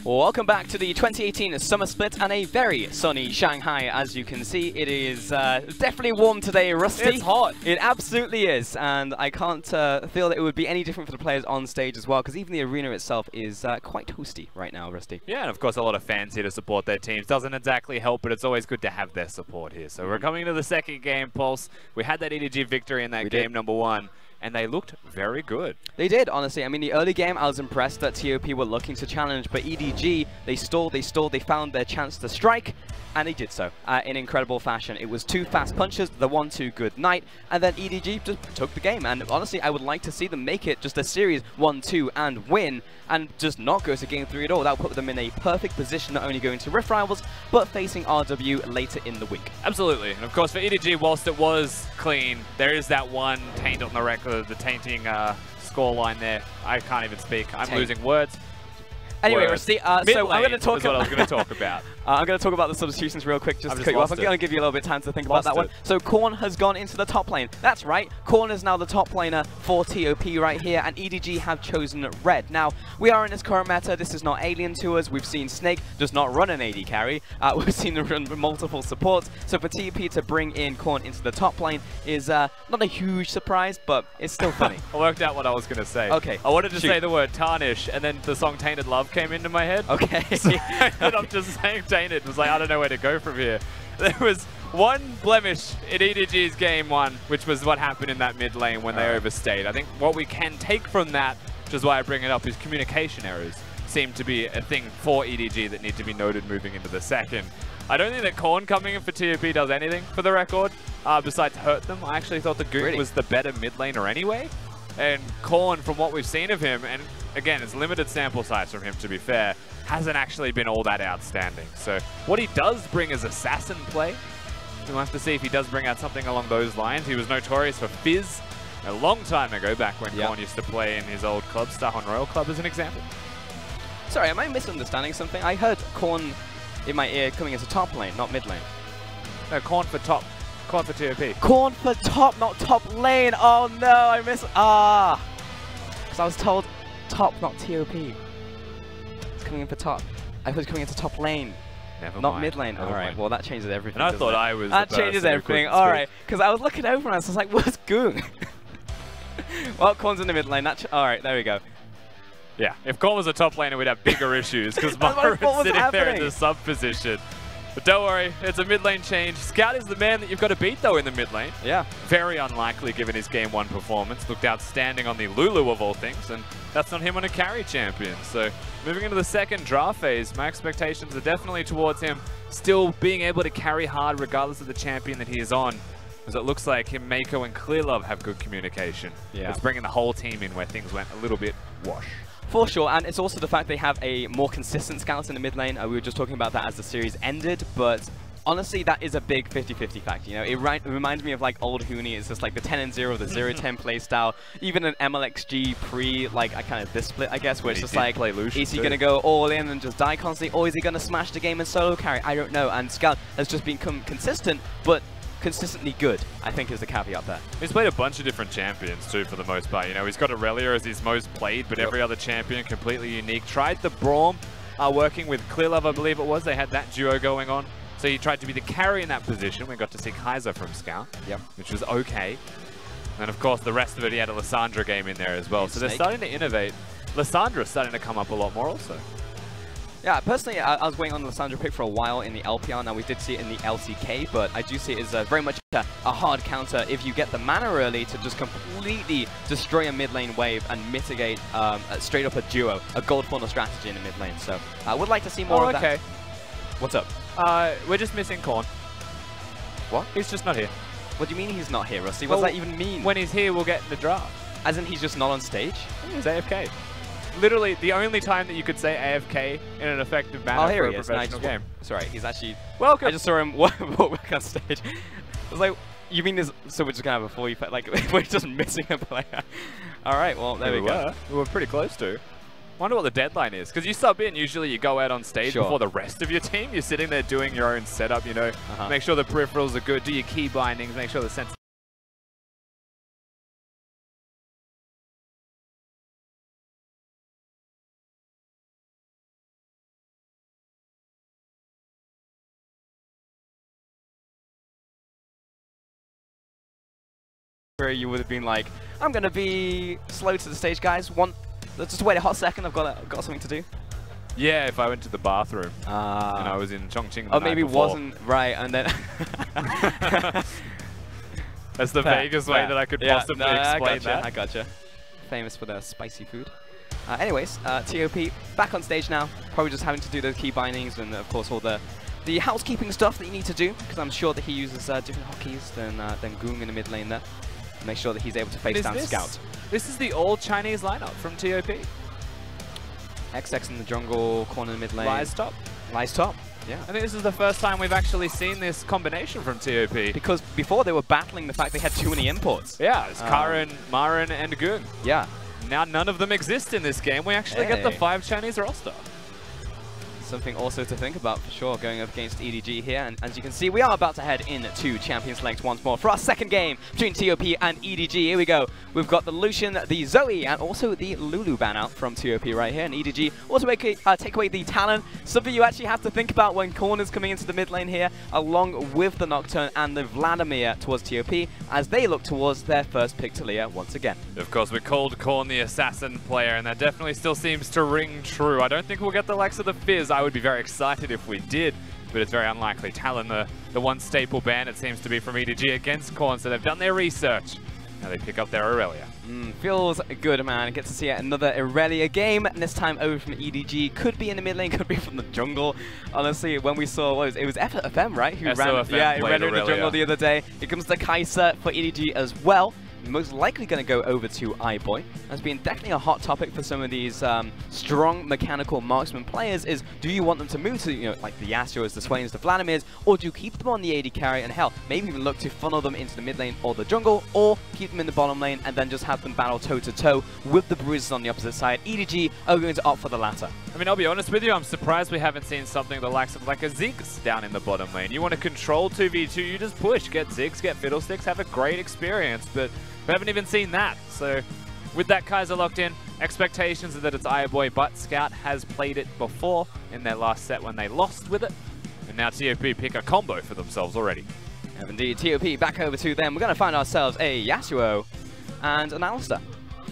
Welcome back to the 2018 Summer Split and a very sunny Shanghai. As you can see, it is definitely warm today, Rusty. It's hot. It absolutely is, and I can't feel that it would be any different for the players on stage as well, because even the arena itself is quite toasty right now, Rusty. Yeah, and of course a lot of fans here to support their teams. Doesn't exactly help, but it's always good to have their support here. So we're coming to the second game, Pulse. We had that EDG victory in that game number 1. And they looked very good. They did, honestly. I mean, the early game, I was impressed that TOP were looking to challenge, but EDG, they stalled, they found their chance to strike, and they did so in incredible fashion. It was 2 fast punches, the 1-2 good night, and then EDG just took the game. And honestly, I would like to see them make it just a series 1-2 and win, and just not go to game 3 at all. That would put them in a perfect position, not only going to Rift Rivals, but facing RW later in the week. Absolutely. And of course, for EDG, whilst it was clean, there is that one taint on the record, the tainting scoreline there. I can't even speak. I'm losing words. Anyway, Rusty, so I'm going to talk about what I was going to talk about. I'm going to talk about the substitutions real quick just to cut you off. I'm going to give you a little bit of time to think about that one. So Korn has gone into the top lane. That's right. Korn is now the top laner for TOP right here, and EDG have chosen red. Now, we are in this current meta. This is not alien to us. We've seen Snake does not run an AD carry. We've seen them run multiple supports. So for TOP to bring in Korn into the top lane is not a huge surprise, but it's still funny. I worked out what I was going to say. Okay. I wanted to say the word tarnish, and then the song Tainted Love came into my head. Okay. So I'm just saying Tainted. It was like, I don't know where to go from here. There was one blemish in EDG's game 1, which was what happened in that mid lane when they overstayed. I think what we can take from that, which is why I bring it up, is communication errors seem to be a thing for EDG that need to be noted moving into the second. I don't think that Korn coming in for TOP does anything for the record, besides hurt them. I actually thought the Goon was the better mid laner anyway. And Korn, from what we've seen of him, and again, it's limited sample size from him to be fair, hasn't actually been all that outstanding. So what he does bring is assassin play. We'll have to see if he does bring out something along those lines. He was notorious for Fizz a long time ago, back when Korn used to play in his old club, Starhorn Royal Club as an example. Sorry, am I misunderstanding something? I heard Korn in my ear coming as a top lane, not mid lane. No, Korn for top. Korn for TOP. Korn for top, not top lane. Oh no, I missed. Because I was told top, not TOP. It's coming in for top. I was coming into top lane. Not mid lane. Alright, well that changes everything. And I thought I was. That changes everything. Alright, because I was looking over and I was like, what's Goon? Well, Korn's in the mid lane. Alright, there we go. Yeah, if Korn was a top laner, we'd have bigger issues because Myron's sitting there in the sub position. But don't worry, it's a mid lane change. Scout is the man that you've got to beat though in the mid lane. Yeah. Very unlikely given his game 1 performance. Looked outstanding on the Lulu of all things, and that's not him on a carry champion. So moving into the second draft phase, my expectations are definitely towards him still being able to carry hard regardless of the champion that he is on. As it looks like him, Mako and Clearlove have good communication. Yeah. It's bringing the whole team in where things went a little bit wash. For sure, and it's also the fact they have a more consistent scout in the mid lane. We were just talking about that as the series ended, but honestly, that is a big 50-50 fact. You know, it reminds me of like old Huni. It's just like the 10 and 0, the 0-10 playstyle. Even an MLXG pre, like I kind of this split, I guess, where it's just like, is he going to go all in and just die constantly, or is he going to smash the game and solo carry? I don't know. And Scout has just become consistent, but consistently good, I think, is the caveat there. He's played a bunch of different champions too, for the most part. You know, he's got Aurelia as his most played, but every other champion completely unique. Tried the Braum, working with Clearlove, I believe it was. They had that duo going on. So he tried to be the carry in that position. We got to see Kaiser from Scout, which was okay. And of course, the rest of it, he had a Lissandra game in there as well. So they're starting to innovate. Lissandra's starting to come up a lot more also. Yeah, personally, I was waiting on the Lissandra pick for a while in the LPL. Now, we did see it in the LCK, but I do see it as very much a hard counter if you get the mana early to just completely destroy a mid lane wave and mitigate straight up a duo, a gold funnel strategy in the mid lane. So I would like to see more of that. What's up? We're just missing Korn. What? He's just not here. What do you mean he's not here, Rusty? What does that even mean? When he's here, we'll get in the draft. As in he's just not on stage? He's AFK. Literally, the only time that you could say AFK in an effective manner for a professional game. Sorry, he's actually... Welcome! I just saw him walk on stage. I was like, you mean this... So we're just going to have a full effect? Like, we're just missing a player. Alright, well, there we go. We were pretty close to. Wonder what the deadline is. Because you sub in, usually you go out on stage before the rest of your team. You're sitting there doing your own setup, you know. Make sure the peripherals are good, do your key bindings, make sure the sense where you would have been like, I'm going to be slow to the stage, guys. Let's just wait a hot second. I've got something to do. Yeah, if I went to the bathroom and I was in Chongqing the or night maybe before. wasn't right, and then... That's the vaguest way that I could possibly explain that. I gotcha. Famous for their spicy food. Anyways, TOP back on stage now. Probably just having to do those key bindings and, of course, all the housekeeping stuff that you need to do, because I'm sure that he uses different hotkeys than Goong in the mid lane there. Make sure that he's able to face down Scout. This is the all-Chinese lineup from TOP. XX in the jungle, corner in the mid lane. Lies top. Lies top. Yeah. I think this is the first time we've actually seen this combination from TOP. Because before they were battling the fact they had too many imports. Yeah, it's Karin, Marin, and Goong. Yeah. Now none of them exist in this game. We actually get the 5 Chinese roster. Something also to think about for sure, going up against EDG here. And as you can see, we are about to head into Champion Select once more for our second game between TOP and EDG. Here we go. We've got the Lucian, the Zoe, and also the Lulu ban out from TOP right here. And EDG also take away the Talon. Something you actually have to think about when Corner's coming into the mid lane here, along with the Nocturne and the Vladimir towards TOP, as they look towards their first pick to Leah once again. Of course, we called Korn the assassin player, and that definitely still seems to ring true. I don't think we'll get the likes of the Fizz. I would be very excited if we did, but it's very unlikely. Talon, the one staple ban, it seems to be from EDG against Korn, so they've done their research. Now they pick up their Aurelia. Feels good, man. Get to see another Aurelia game, and this time over from EDG. Could be in the mid lane, could be from the jungle. Honestly, when we saw, it was FFM, right? Who ran in the jungle the other day. Here comes the Kai'Sa for EDG as well. Most likely going to go over to iBoy. Has been definitely a hot topic for some of these strong mechanical marksman players is, do you want them to move to, like the Yasuos, the Swains, the Vladimirs, or do you keep them on the AD carry and hell, maybe even look to funnel them into the mid lane or the jungle, or keep them in the bottom lane and then just have them battle toe-to-toe with the bruises on the opposite side. EDG are going to opt for the latter. I mean, I'll be honest with you, I'm surprised we haven't seen something the likes of like a Ziggs down in the bottom lane. You want to control 2v2, you just push, get Ziggs, get Fiddlesticks, have a great experience, but we haven't even seen that. So with that Kai'Sa locked in, expectations are that it's iBoy, but Scout has played it before in their last set when they lost with it. And now TOP pick a combo for themselves already. And indeed, TOP back over to them. We're going to find ourselves a Yasuo and an Alistar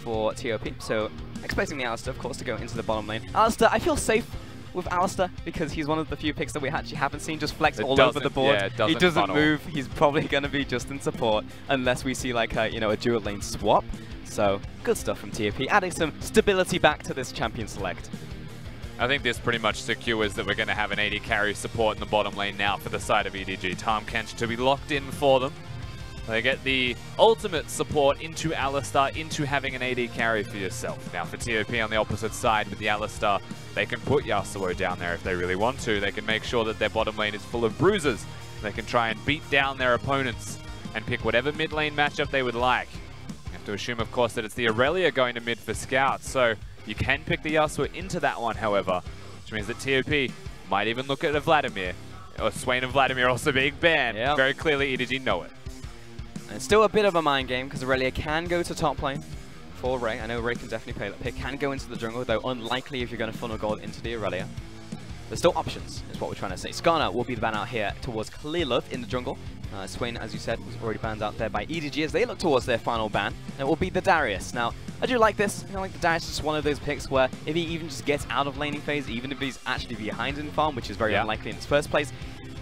for TOP. So expecting the Alistar, of course, to go into the bottom lane. Alistar, I feel safe with Alistar because he's one of the few picks that we actually haven't seen just flex all over the board. Yeah, he doesn't move. He's probably going to be just in support unless we see like a, a dual lane swap. So good stuff from TOP, adding some stability back to this champion select. I think this pretty much secures that we're going to have an AD carry support in the bottom lane now for the side of EDG. Tahm Kench to be locked in for them. They get the ultimate support into Alistar, into having an AD carry for yourself. Now for TOP on the opposite side with the Alistar, they can put Yasuo down there if they really want to. They can make sure that their bottom lane is full of bruises. They can try and beat down their opponents and pick whatever mid lane matchup they would like. You have to assume, of course, that it's the Aurelia going to mid for Scout, so you can pick the Yasuo into that one, however, which means that TOP might even look at a Vladimir, or Swain and Vladimir also being banned. Yep. Very clearly EDG know it. And it's still a bit of a mind game because Aurelia can go to top lane for Ray. I know Ray can definitely play that pick. Can go into the jungle, though unlikely if you're going to funnel gold into the Aurelia. There's still options, is what we're trying to say. Skarner will be the ban out here towards Clearlove in the jungle. Swain, as you said, was already banned out there by EDG as they look towards their final ban. And it will be the Darius. Now, I do like this. Like the Darius is just one of those picks where if he even just gets out of laning phase, even if he's actually behind in farm, which is very unlikely in its first place,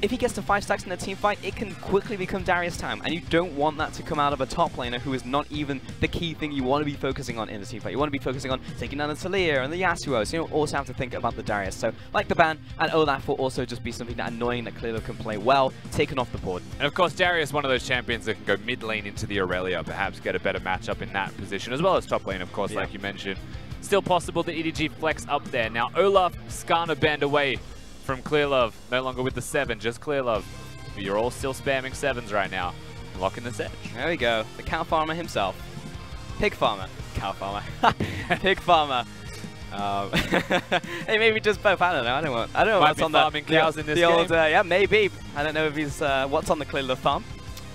if he gets to 5 stacks in a team fight, it can quickly become Darius time, and you don't want that to come out of a top laner who is not even the key thing you want to be focusing on in a team fight. You want to be focusing on taking down the Talia and the Yasuo, so you also have to think about the Darius. So, like the ban, and Olaf will also just be something that annoying that Clearlove can play well, taken off the board. And of course, Darius, one of those champions that can go mid lane into the Aurelia, perhaps get a better matchup in that position, as well as top lane, of course, like you mentioned. Still possible that EDG flex up there. Now, Olaf, Skarner banned away from Clearlove, no longer with the 7, just Clearlove. But you're all still spamming 7s right now. Locking this edge. There we go. The cow farmer himself. Pig farmer. Cow farmer. Pig farmer. Hey, maybe just both. I don't know. I don't know Might what's be on farming cows in this game. Old, yeah, maybe. I don't know if he's what's on the Clearlove farm.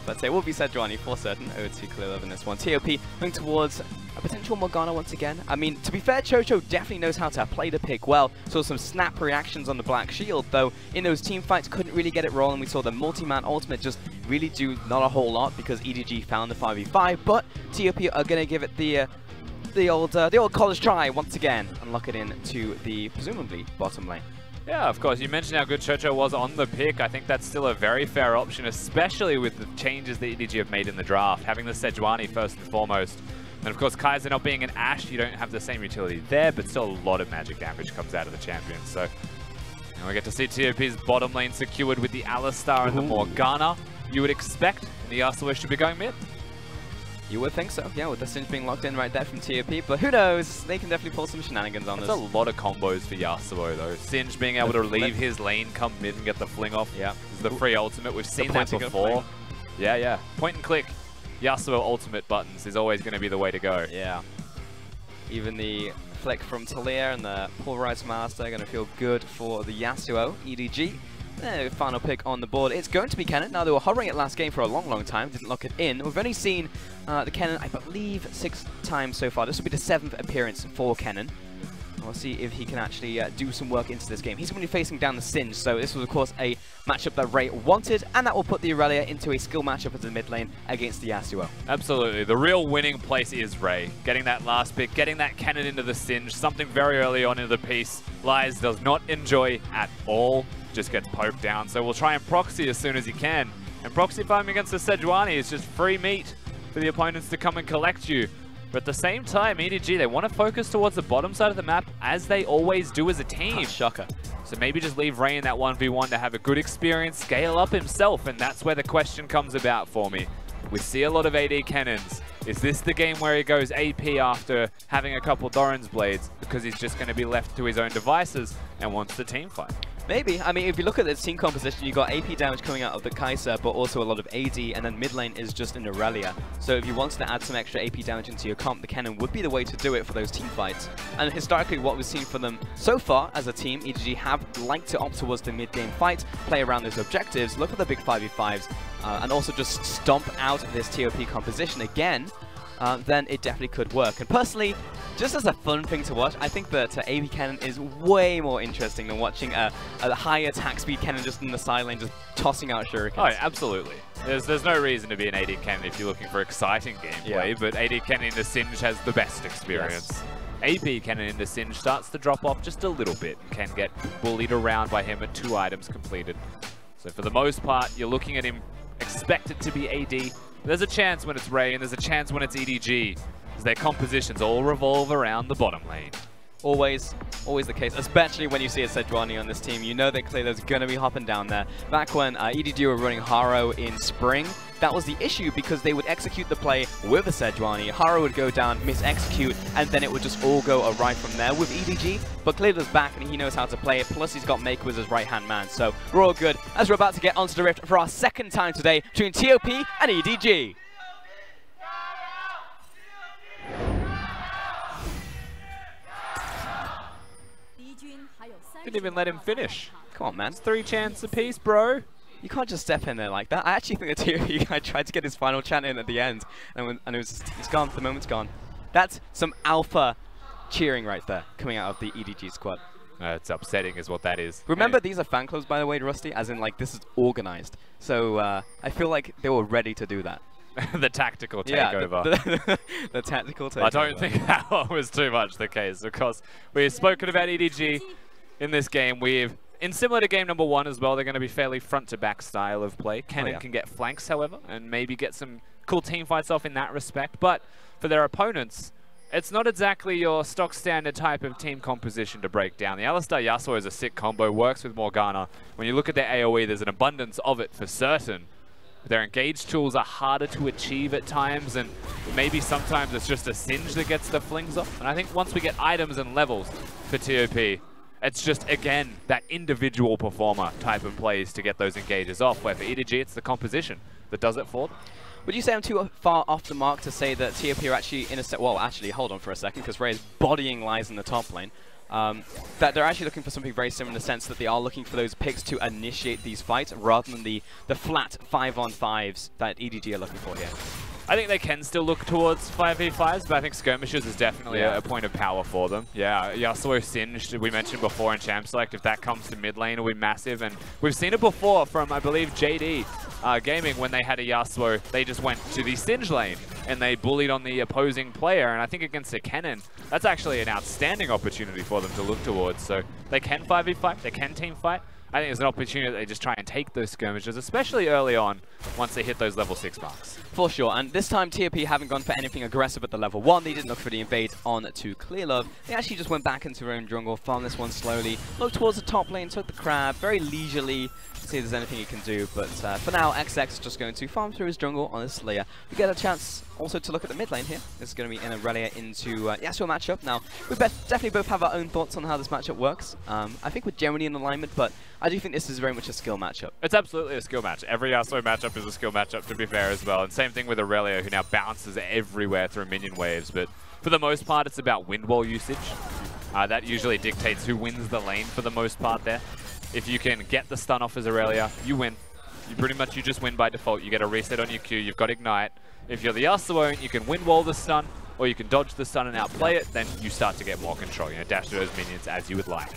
But it will be Sejuani for certain. O2 clear in this one. TOP moving towards a potential Morgana once again. I mean, to be fair, Chocho definitely knows how to play the pick well. Saw some snap reactions on the Black Shield, though in those team fights couldn't really get it rolling. We saw the multi-man ultimate just really do not a whole lot because EDG found the 5v5, but TOP are going to give it the old college try once again and lock it in to the presumably bottom lane. Yeah, of course. You mentioned how good Chocho was on the pick. I think that's still a very fair option, especially with the changes that EDG have made in the draft. Having the Sejuani first and foremost. And of course, Kaiser not being an Ashe, you don't have the same utility there, but still a lot of magic damage comes out of the champion. So and we get to see TOP's bottom lane secured with the Alistar and the Morgana. You would expect the Yasuo should be going mid. You would think so, yeah, with the Singe being locked in right there from TOP, but who knows? They can definitely pull some shenanigans on this. That's a lot of combos for Yasuo, though. Singe being able to leave his lane, come mid and get the fling off. Yeah. The free ultimate. We've seen that before. Yeah, yeah. Point and click. Yasuo ultimate buttons is always going to be the way to go. Yeah. Even the flick from Talia and the Pulverized Master are going to feel good for the Yasuo EDG. Final pick on the board. It's going to be Kennen. Now, they were hovering it last game for a long time. Didn't lock it in. We've only seen the Kennen, I believe, 6 times so far. This will be the 7th appearance for Kennen. We'll see if he can actually do some work into this game. He's going to be facing down the Singe, so this was, of course, a matchup that Ray wanted, and that will put the Aurelia into a skill matchup as the mid lane against the Yasuo. Absolutely. The real winning place is Ray. Getting that last pick, getting that Kennen into the Singe, something very early on in the piece. Lies does not enjoy at all. Just gets poked down, so we'll try and proxy as soon as he can. And proxy farming against the Sejuani is just free meat for the opponents to come and collect you. But at the same time, EDG, they want to focus towards the bottom side of the map, as they always do as a team. Shocker. So maybe just leave Ray in that 1v1 to have a good experience, scale up himself, and that's where the question comes about for me. We see a lot of AD cannons. Is this the game where he goes AP after having a couple Doran's Blades, because he's just going to be left to his own devices and wants the team fight? Maybe. I mean, if you look at the team composition, you got AP damage coming out of the Kaiser, but also a lot of AD, and then mid lane is just an Aurelia. So if you wanted to add some extra AP damage into your comp, the Kennen would be the way to do it for those team fights. And historically, what we've seen from them so far as a team, EDG have liked to opt towards the mid-game fight, play around those objectives, look for the big 5v5s, and also just stomp out this TOP composition again. Then it definitely could work. And personally, just as a fun thing to watch, I think that AP Kennen is way more interesting than watching a high attack speed Kennen just in the side lane just tossing out shurikens. Oh, yeah, absolutely. There's no reason to be an AD Kennen if you're looking for exciting gameplay, but AD Kennen in the Singe has the best experience. Yes. AP Kennen in the Singe starts to drop off just a little bit and can get bullied around by him at 2 items completed. So for the most part, you're looking at him, expect it to be AD. There's a chance when it's Ray, and there's a chance when it's EDG, as their compositions all revolve around the bottom lane. Always the case, especially when you see a Sejuani on this team. You know that Clayler's going to be hopping down there. Back when EDG were running Haro in spring, that was the issue because they would execute the play with a Sejuani. Haro would go down, mis-execute, and then it would just all go awry from there with EDG. But Clayler's back and he knows how to play it, plus he's got Make as his right-hand man. So we're all good as we're about to get onto the Rift for our second time today between TOP and EDG. Didn't even let him finish. Come on, man. It's 3 chances apiece, bro. You can't just step in there like that. I actually think the TOP guy tried to get his final chant in at the end, and it was just, it's gone. The moment's gone. That's some alpha cheering right there, coming out of the EDG squad. It's upsetting is what that is. Remember, these are fan clubs, by the way, Rusty, as in, like, this is organized. So I feel like they were ready to do that. The tactical takeover. Yeah, the tactical takeover. I don't think that was too much the case, because we've spoken about EDG in this game. In similar to game number 1 as well, they're going to be fairly front-to-back style of play. Kennen can get flanks, however, and maybe get some cool team fights off in that respect. But for their opponents, it's not exactly your stock standard type of team composition to break down. The Alistar Yasuo is a sick combo, works with Morgana. When you look at their AoE, there's an abundance of it for certain. Their engage tools are harder to achieve at times, and maybe sometimes it's just a Singe that gets the flings off. And I think once we get items and levels for TOP, it's just, again, that individual performer type of plays to get those engages off, where for EDG, it's the composition that does it for them. Would you say I'm too far off the mark to say that TOP are actually in a set? Well, actually, hold on for a second, because Ray is bodying Lies in the top lane. that they're actually looking for something very similar in the sense that they are looking for those picks to initiate these fights rather than the flat 5-on-5s that EDG are looking for here. I think they can still look towards 5v5s, but I think skirmishes is definitely a point of power for them. Yeah, Yasuo Singed, we mentioned before in Champ Select, if that comes to mid lane, it'll be massive. And we've seen it before from, I believe, JD Gaming, when they had a Yasuo, they just went to the Singed lane and they bullied on the opposing player. And I think against a Kennen, that's actually an outstanding opportunity for them to look towards. So they can 5v5, they can team fight. I think there's an opportunity that they just try and take those skirmishes, especially early on, once they hit those level 6 marks. For sure, and this time TOP haven't gone for anything aggressive at the level 1. They didn't look for the invade on to Clearlove. They actually just went back into their own jungle, farmed this one slowly, looked towards the top lane, took the crab, very leisurely, see if there's anything he can do. But for now, XX is just going to farm through his jungle on his Slayer. We get a chance also to look at the mid lane here. This is going to be in Aurelia into Yasuo matchup. Now, we definitely both have our own thoughts on how this matchup works. I think we're generally in alignment, but I do think this is very much a skill matchup. It's absolutely a skill match. Every Yasuo matchup is a skill matchup, to be fair, as well. And same thing with Aurelia, who now bounces everywhere through minion waves. But for the most part, it's about wind wall usage. That usually dictates who wins the lane for the most part there. If you can get the stun off as Aurelia, you win. You just win by default. You get a reset on your Q, you've got Ignite. If you're the Yasuo, you can wind wall the stun, or you can dodge the stun and outplay it, then you start to get more control. You know, dash to those minions as you would like.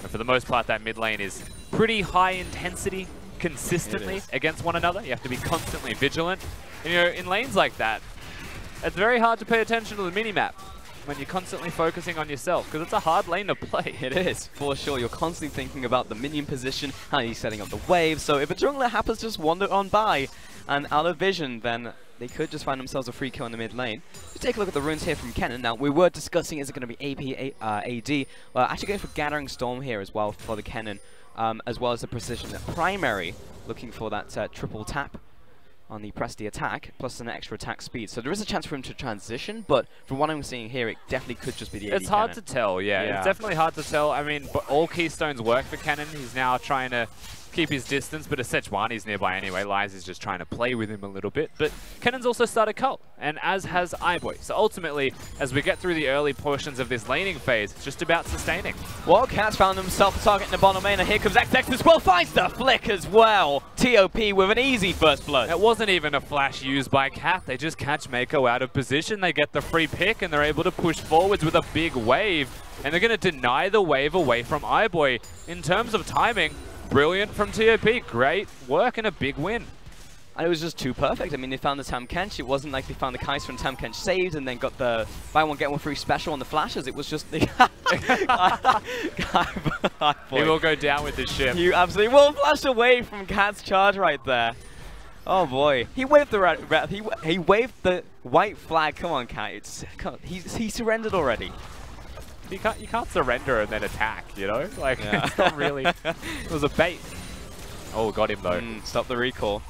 And for the most part, that mid lane is pretty high intensity consistently against one another. You have to be constantly vigilant. And, you know, in lanes like that, it's very hard to pay attention to the minimap when you're constantly focusing on yourself, because it's a hard lane to play. It is, for sure. You're constantly thinking about the minion position, how he's setting up the wave. So if a jungler happens to just wander on by and out of vision, then they could just find themselves a free kill in the mid lane. Let's take a look at the runes here from Kennen. Now, we were discussing, is it going to be AP, AD? Well, actually going for Gathering Storm here as well for the Kennen, as well as the Precision Primary, looking for that triple tap on the press the attack, plus an extra attack speed. So there is a chance for him to transition, but from what I'm seeing here, it definitely could just be the AD It's hard to tell, yeah. It's definitely hard to tell. I mean, but all keystones work for Kennen. He's now trying to keep his distance, but a Sejuani's nearby anyway. Lies is just trying to play with him a little bit. But Kennen's also started Cult, and as has iBoy. So ultimately, as we get through the early portions of this laning phase, it's just about sustaining. Well, Cat's found himself a target in the bottom lane, and here comes XX as well, finds the flick as well. TOP with an easy first blood. It wasn't even a flash used by Cat. They just catch Mako out of position. They get the free pick, and they're able to push forwards with a big wave. And they're going to deny the wave away from iBoy. In terms of timing, brilliant from TOP. Great work and a big win. And it was just too perfect. I mean, they found the Tam Kench. It wasn't like they found the Kai'Sa and Tam Kench saved and then got the buy one, get one free special on the flashes. It was just the... He will go down with this ship. You absolutely will flash away from Cat's charge right there. Oh boy. He waved the he waved the white flag. Come on, Cat. He surrendered already. You can't surrender and then attack, you know? Like, it's not really... It was a bait. Oh, got him though. Stop the recall.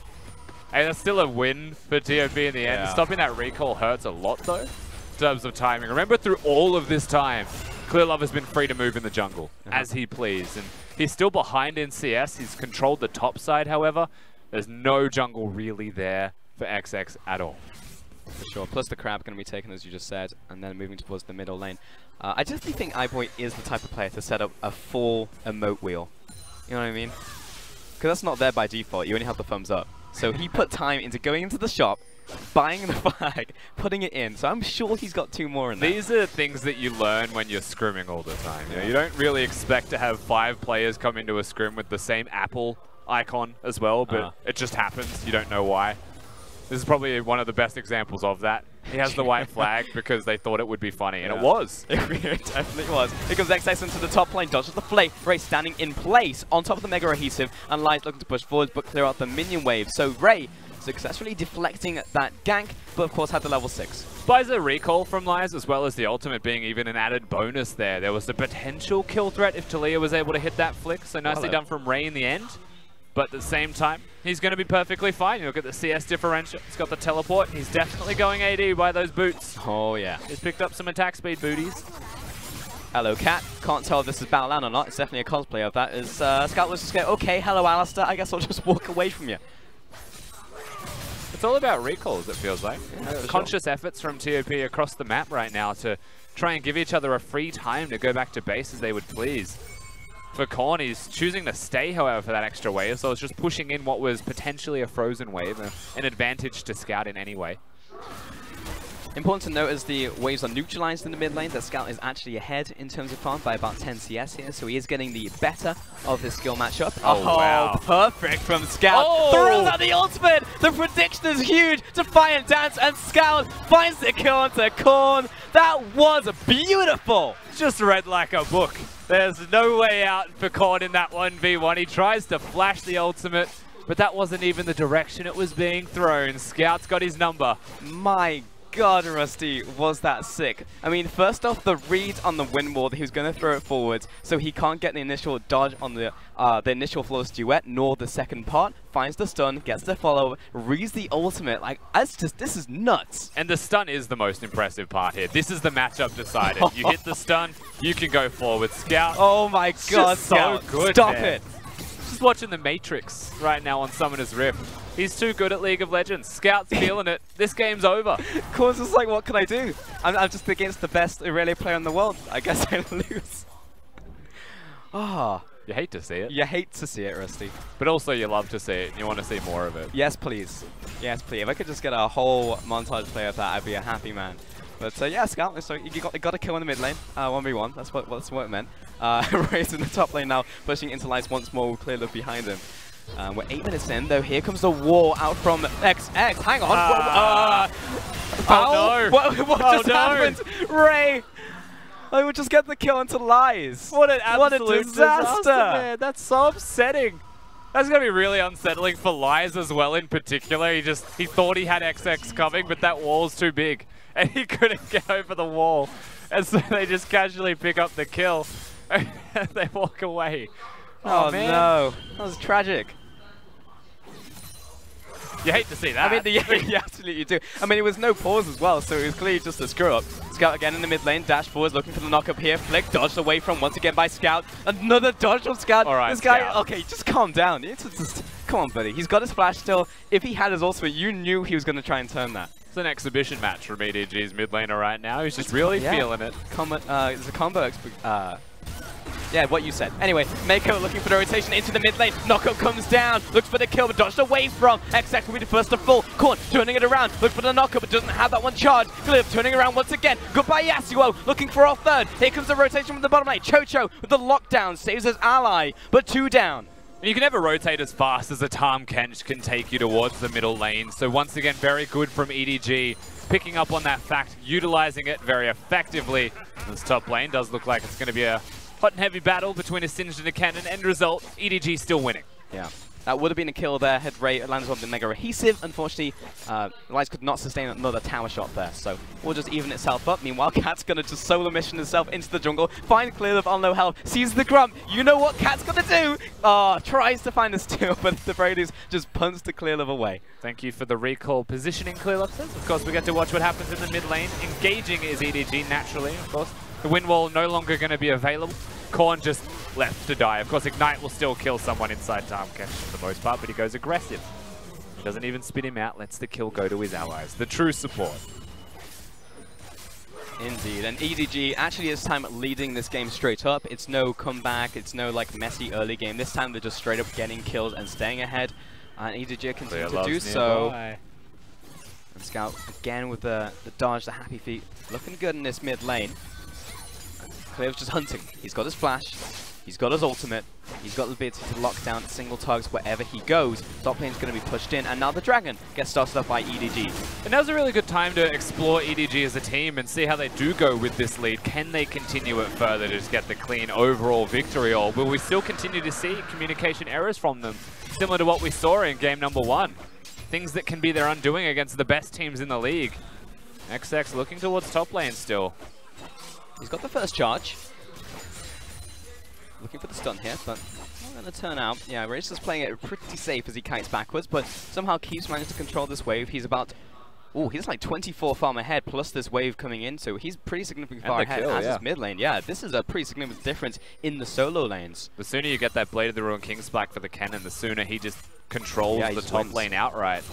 Hey, that's still a win for TOP in the end. Stopping that recall hurts a lot though, in terms of timing. Remember, through all of this time, Clearlove has been free to move in the jungle as he please. And he's still behind in CS. He's controlled the top side, however. There's no jungle really there for XX at all. For sure. Plus the crab going to be taken, as you just said, and then moving towards the middle lane. I definitely think iBoy is the type of player to set up a full emote wheel. You know what I mean? Because that's not there by default. You only have the thumbs up. So he put time into going into the shop, buying the flag, putting it in. So I'm sure he's got 2 more in there. These are things that you learn when you're scrimming all the time. You know, you don't really expect to have 5 players come into a scrim with the same Apple icon as well, but it just happens. You don't know why. This is probably one of the best examples of that. He has the white flag because they thought it would be funny, and it was. It definitely was. Here comes XX into the top lane, dodges the flay. Ray standing in place on top of the Mega Adhesive, and Lies looking to push forwards but clear out the minion wave. So Ray successfully deflecting that gank, but of course had the level 6. Buys a recall from Lies, as well as the ultimate being even an added bonus there. There was the potential kill threat if Talia was able to hit that flick, so nicely done from Ray in the end. But at the same time, he's going to be perfectly fine. You look at the CS differential. He's got the teleport. He's definitely going AD by those boots. Oh, yeah. He's picked up some attack speed booties. Hello, Cat. Can't tell if this is Battleland or not. It's definitely a cosplay of that. As Scout was just going, okay, hello, Alistair. I guess I'll just walk away from you. It's all about recalls, it feels like. Yeah, Conscious efforts from TOP across the map right now to try and give each other a free time to go back to base as they would please. For Korn, he's choosing to stay, however, for that extra wave, so it's just pushing in what was potentially a frozen wave, an advantage to Scout in any way. Important to note as the waves are neutralized in the mid lane, that Scout is actually ahead in terms of farm by about 10 CS here, so he is getting the better of this skill matchup. Oh, wow. Perfect from Scout. Oh! Throws out the ultimate! The prediction is huge! Defiant Dance, and Scout finds the kill onto Korn. That was beautiful! Just read like a book. There's no way out for Korn in that 1v1. He tries to flash the ultimate, but that wasn't even the direction it was being thrown. Scout's got his number. My God, Rusty, was that sick. I mean, first off, the read on the wind wall, he was going to throw it forward, so he can't get the initial dodge on the initial flawless duet, nor the second part. Finds the stun, gets the follow, reads the ultimate. Like, this is nuts. And the stun is the most impressive part here. This is the matchup decided. You hit the stun, you can go forward. Scout. Oh my God, Scout. so good. Stop it. Just watching the Matrix right now on Summoner's Rift. He's too good at League of Legends. Scout's feeling it. This game's over. Korn's just like, what can I do? I'm just against the best Aurelia player in the world. I guess I lose. Ah. You hate to see it. You hate to see it, Rusty. But also you love to see it, and you want to see more of it. Yes, please. Yes, please. If I could just get a whole montage play of that, I'd be a happy man. But yeah, Scout, so you got a kill in the mid lane, 1v1. That's what it meant. Raze in the top lane now, pushing into lights once more with clear love behind him. We're 8 minutes in, though. Here comes the wall out from XX. Hang on. Oh, no. What just happened? Ray! I would just get the kill into lies. What an absolute disaster, man. That's so upsetting. That's going to be really unsettling for Lies as well in particular. He thought he had XX coming, but that wall's too big. And he couldn't get over the wall. And so they just casually pick up the kill. And they walk away. Oh man. No. That was tragic. You hate to see that. I mean, you absolutely do. I mean, it was no pause as well, so it was clearly just a screw-up. Scout again in the mid lane, dash forwards, looking for the knock-up here. Flick dodged away from once again by Scout. Another dodge from Scout. All right, this guy, Scout. okay, just calm down. Come on, buddy. He's got his flash still. If he had his ultimate, you knew he was going to try and turn that. It's an exhibition match from EDG's mid laner right now. He's just really feeling it. It's a combo. Yeah, what you said. Anyway, Mako looking for the rotation into the mid lane. Knockup comes down, looks for the kill, but dodged away from. XX will be the first to fall. Korn turning it around, look for the knockup, but doesn't have that one charged. Glib turning around once again. Goodbye Yasuo, looking for our third. Here comes the rotation from the bottom lane. Chocho with the lockdown, saves his ally, but 2 down. And you can never rotate as fast as a Tahm Kench can take you towards the middle lane. So once again, very good from EDG. Picking up on that fact, utilizing it very effectively. This top lane does look like it's going to be a hot and heavy battle between a Singed and a Cannon. End result, EDG still winning. Yeah. That would have been a kill there had Ray landed on the Mega Adhesive. Unfortunately, Lights could not sustain another tower shot there, so we'll just even itself up. Meanwhile, Cat's going to just solo mission himself into the jungle, find clear of on low health, sees the Grump. You know what Cat's going to do? Tries to find a steal, but the Brady's just punts the clear love away. Thank you for the recall positioning, Clearlove says. Of course, we get to watch what happens in the mid lane. Engaging is EDG naturally, of course. The wind wall no longer going to be available. Korn just left to die. Of course, Ignite will still kill someone inside Tahm Kench for the most part, but he goes aggressive. Doesn't even spit him out, lets the kill go to his allies. The true support. Indeed, and EDG actually this time leading this game straight up. It's no comeback, it's no like messy early game. This time they're just straight up getting kills and staying ahead. And EDG continue to do so. And Scout again with the dodge, the happy feet. Looking good in this mid lane. Clear's just hunting. He's got his flash, he's got his ultimate, he's got the ability to lock down single targets wherever he goes. Top lane's going to be pushed in, and now the Dragon gets started up by EDG. And now's a really good time to explore EDG as a team and see how they do go with this lead. Can they continue it further to just get the clean overall victory, or will we still continue to see communication errors from them, similar to what we saw in game number 1? Things that can be their undoing against the best teams in the league. XX looking towards top lane still. He's got the first charge. Looking for the stun here, but not going to turn out. Yeah, Rage is playing it pretty safe as he kites backwards, but somehow keeps managing to control this wave. He's about... Oh, he's like 24 farm ahead, plus this wave coming in, so he's pretty significantly far ahead as his mid lane. Yeah, this is a pretty significant difference in the solo lanes. The sooner you get that Blade of the Ruined King spike for the cannon, the sooner he just controls the top lane outright.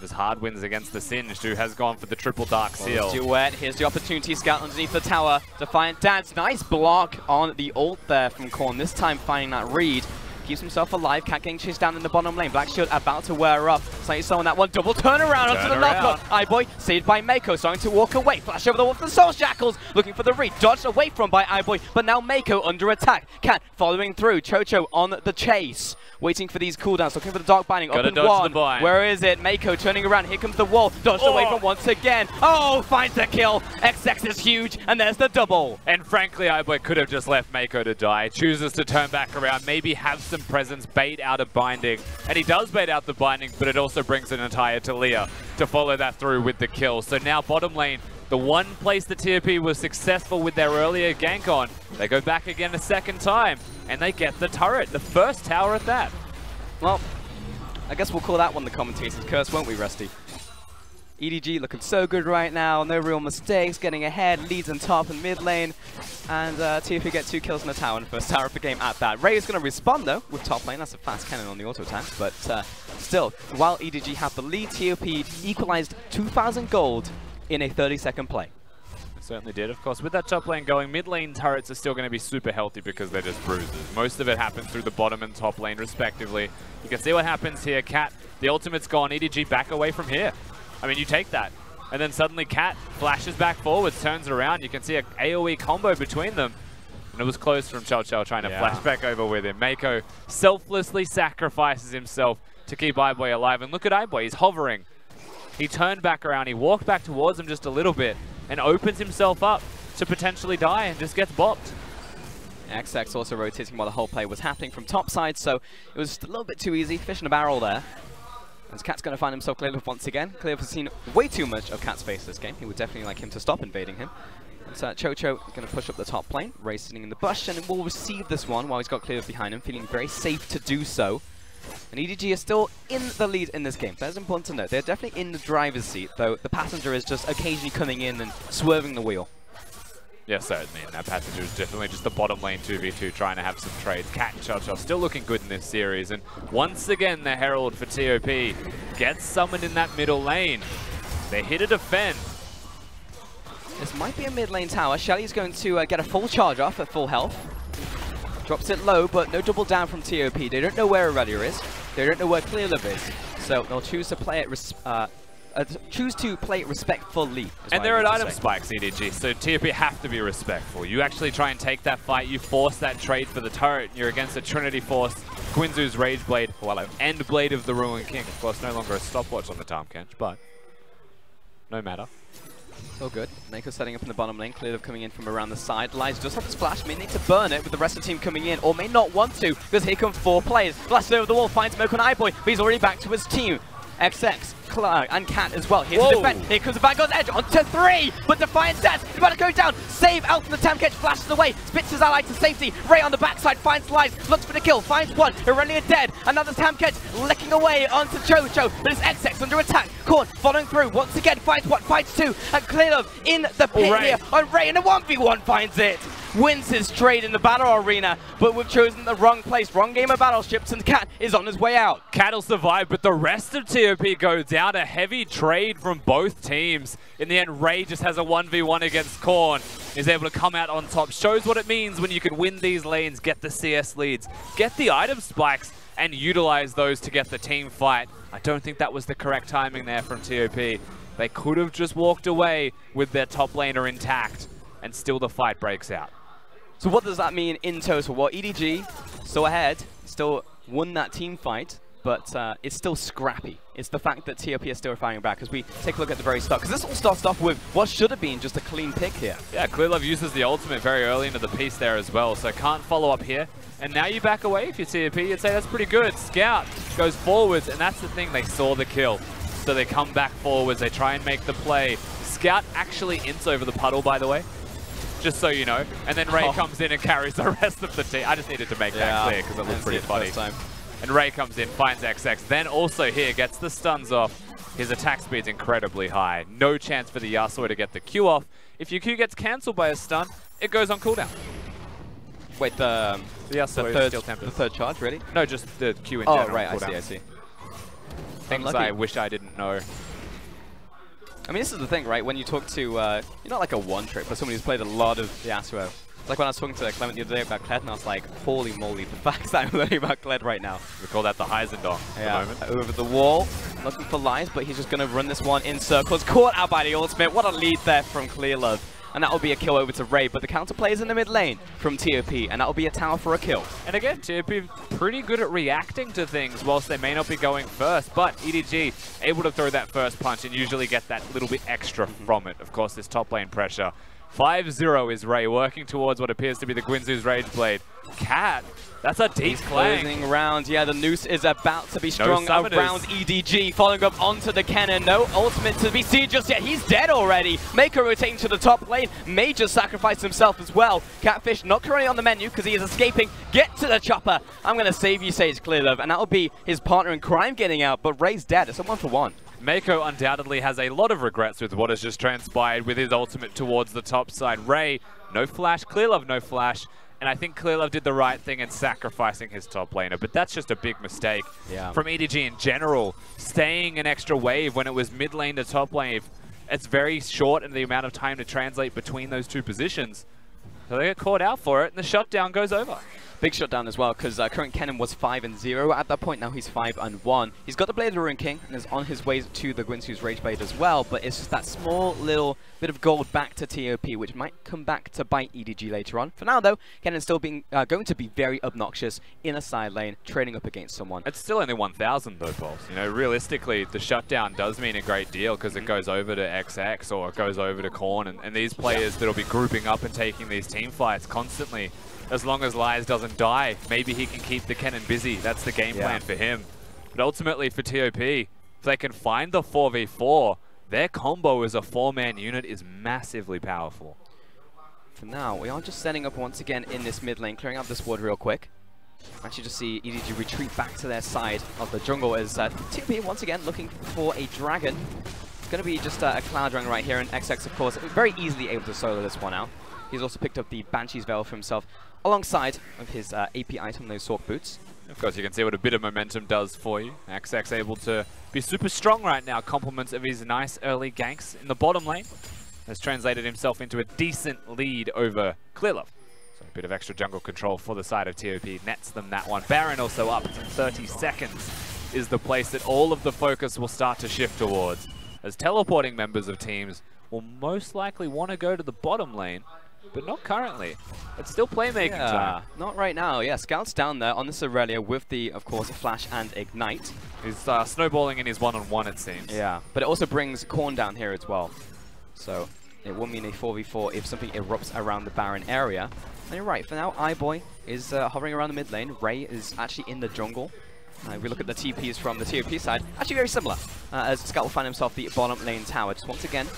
As Hard wins against the Singed, who has gone for the triple Dark Seal. Duet. Here's the opportunity. Scout underneath the tower. Defiant Dance. Nice block on the ult there from Korn. This time finding that read. Keeps himself alive. Cat getting chased down in the bottom lane. Black Shield about to wear up. Slightly slow on that one. Double turnaround onto the knock-on. iBoy saved by Mako. Starting to walk away. Flash over the wall for the Soul Shackles. Looking for the read. Dodged away from by iBoy. But now Mako under attack. Cat following through. Chocho on the chase. Waiting for these cooldowns, looking for the Dark Binding. Up in one. Where is it? Mako turning around. Here comes the wall. Dodged away from once again. Oh, finds the kill. XX is huge, and there's the double. And frankly, iBoy could have just left Mako to die. Chooses to turn back around, maybe have some presence, bait out a Binding. And he does bait out the Binding, but it also brings an entire Talia to follow that through with the kill. So now bottom lane, the one place the TOP was successful with their earlier gank on, they go back again a second time, and they get the turret, the first tower at that. Well, I guess we'll call that one the commentator's curse, won't we, Rusty? EDG looking so good right now, no real mistakes, getting ahead, leads in top and mid lane, and TOP get 2 kills in the tower in the first tower of the game at that. Ray is going to respond though with top lane, that's a fast cannon on the auto attack, but still, while EDG have the lead, TOP equalized 2,000 gold in a 30-second play. Certainly did. Of course, with that top lane going, mid lane turrets are still going to be super healthy because they're just bruises. Most of it happens through the bottom and top lane, respectively. You can see what happens here. Cat, the ultimate's gone. EDG back away from here. I mean, you take that. And then suddenly Cat flashes back forwards, turns around. You can see an AoE combo between them. And it was close from Chow trying to flash back over with him. Mako selflessly sacrifices himself to keep iBoy alive. And look at iBoy, he's hovering. He turned back around, he walked back towards him just a little bit, and opens himself up to potentially die and just gets bopped. XX also rotating while the whole play was happening from top side, so it was just a little bit too easy. Fish in a barrel there. As Cat's going to find himself Clearlove once again. Clearlove has seen way too much of Cat's face this game. He would definitely like him to stop invading him. And so Chocho going to push up the top lane, Ray sitting in the bush, and will receive this one while he's got Clearlove behind him, feeling very safe to do so. And EDG is still in the lead in this game. That's important to note. They're definitely in the driver's seat, though the passenger is just occasionally coming in and swerving the wheel. Yes, certainly. And that passenger is definitely just the bottom lane 2v2 trying to have some trades. Cat and Chow still looking good in this series. And once again, the Herald for TOP gets summoned in that middle lane. They're here to defend. This might be a mid lane tower. Shelly's going to get a full charge off at full health. Drops it low, but no double down from TOP. They don't know where Irradier is. They don't know where Clearlove is. So they'll choose to play it respectfully. And they're at item spikes, EDG, so TOP have to be respectful. You actually try and take that fight, you force that trade for the turret, you're against a Trinity Force, Quinzu's Rage Blade, well, End Blade of the Ruined King. Of course, no longer a stopwatch on the Time Catch, but no matter. So good. Mako setting up in the bottom lane. Clearlove coming in from around the side. Lies just off his flash. May need to burn it with the rest of the team coming in, or may not want to, because here come 4 players. Flashes over the wall, finds Moko and iBoy, but he's already back to his team. XX, Clark, and Cat as well. Here to defend. Here comes the Vanguard's Edge onto 3, but Defiant Dance is about to go down. Save out from the Tam Catch, flashes away, spits his ally to safety. Ray on the backside finds Lies, looks for the kill, finds one. Irelia dead. Another Tam Catch licking away onto Chocho, but it's XX under attack. Korn following through once again, finds one, finds 2, and Clearlove in the pit here on Ray, and a 1v1 finds it. Wins his trade in the battle arena, but we've chosen the wrong place, wrong game of battleships, and Cat is on his way out. Cat will survive, but the rest of TOP go down. A heavy trade from both teams. In the end, Ray just has a 1v1 against Korn. Is able to come out on top. Shows what it means when you can win these lanes, get the CS leads, get the item spikes, and utilize those to get the team fight. I don't think that was the correct timing there from TOP. They could have just walked away with their top laner intact, and still the fight breaks out. So what does that mean in total? Well, EDG still ahead, still won that team fight, but it's still scrappy. It's the fact that TOP is still fighting back as we take a look at the very start. Because this all starts off with what should have been just a clean pick here. Yeah, Clearlove uses the ultimate very early into the piece there as well, so can't follow up here. And now you back away if you're TOP, you'd say that's pretty good. Scout goes forwards, and that's the thing, they saw the kill. So they come back forwards, they try and make the play. Scout actually ints over the puddle, by the way. Just so you know. And then Ray comes in and carries the rest of the team. I just needed to make that clear because it looked pretty funny. And Ray comes in, finds XX. Then also here, gets the stuns off. His attack speed's incredibly high. No chance for the Yasuo to get the Q off. If your Q gets cancelled by a stun, it goes on cooldown. Wait, the third charge, really? No, just the Q in general. Oh, right, cooldown. I see. Things unlucky. I wish I didn't know. I mean, this is the thing, right? When you talk to, you're not like a one-trick, but somebody who's played a lot of the Yasuo. Like when I was talking to Clement the other day about Kled, and I was like, holy moly, the facts that I'm learning about Kled right now. We call that the Heisendong at the moment. Over the wall, looking for lies, but he's just going to run this one in circles. Caught out by the ultimate. What a lead there from Clearlove. And that will be a kill over to Ray, but the counter play is in the mid lane from TOP, and that will be a tower for a kill. And again, TOP pretty good at reacting to things whilst they may not be going first, but EDG able to throw that first punch and usually get that little bit extra from it. Of course, this top lane pressure. 5-0 is Ray working towards what appears to be the Guinsoo's Rage Blade. Cat, that's a deep clang. Closing round, yeah, the noose is about to be strung around EDG, following up onto the cannon. No ultimate to be seen just yet. He's dead already. Maker rotating to the top lane. May just sacrifice himself as well. Catfish not currently on the menu because he is escaping. Get to the chopper. I'm going to save you, Sage Clearlove, and that will be his partner in crime getting out, but Ray's dead. It's a 1-for-1. Mako undoubtedly has a lot of regrets with what has just transpired with his ultimate towards the top side. Ray, no flash. Clearlove, no flash. And I think Clearlove did the right thing in sacrificing his top laner, but that's just a big mistake from EDG in general. Staying an extra wave when it was mid lane to top lane, it's very short in the amount of time to translate between those two positions. So they get caught out for it, and the shutdown goes over. Big shutdown as well, because current Kennen was 5-0 at that point. Now he's 5-1. He's got the Blade of the Ruin King and is on his way to the Guinsoo's Rage Blade as well, but it's just that small little bit of gold back to TOP, which might come back to bite EDG later on. For now, though, Kennen's still being going to be very obnoxious in a side lane, trading up against someone. It's still only 1,000 though, Pulse. You know, realistically, the shutdown does mean a great deal because it goes over to XX or it goes over to Korn, and these players that'll be grouping up and taking these team fights constantly. As long as Lies doesn't die, maybe he can keep the Kennen busy. That's the game plan for him. But ultimately for TOP, if they can find the 4v4, their combo as a 4-man unit is massively powerful. For now, we are just setting up once again in this mid lane, clearing out this ward real quick. Actually just see EDG retreat back to their side of the jungle as TOP once again looking for a dragon. It's going to be just a Cloud Dragon right here, and XX, of course, very easily able to solo this one out. He's also picked up the Banshee's Veil for himself, alongside of his AP item, those Sork Boots. Of course, you can see what a bit of momentum does for you. XX able to be super strong right now, compliments of his nice early ganks in the bottom lane. Has translated himself into a decent lead over Clearlove. So a bit of extra jungle control for the side of TOP, nets them that one. Baron also up to 30 seconds is the place that all of the focus will start to shift towards, as teleporting members of teams will most likely want to go to the bottom lane. But not currently. It's still playmaking time. Not right now. Yeah, Scout's down there on this Aurelia with the, of course, Flash and Ignite. He's snowballing in his one-on-one, it seems. Yeah, but it also brings Korn down here as well. So it will mean a 4v4 if something erupts around the Baron area. And you're right, for now, iBoy is hovering around the mid lane. Ray is actually in the jungle. If we look at the TPs from the TOP side, actually very similar. As Scout will find himself the bottom lane tower. Just once again,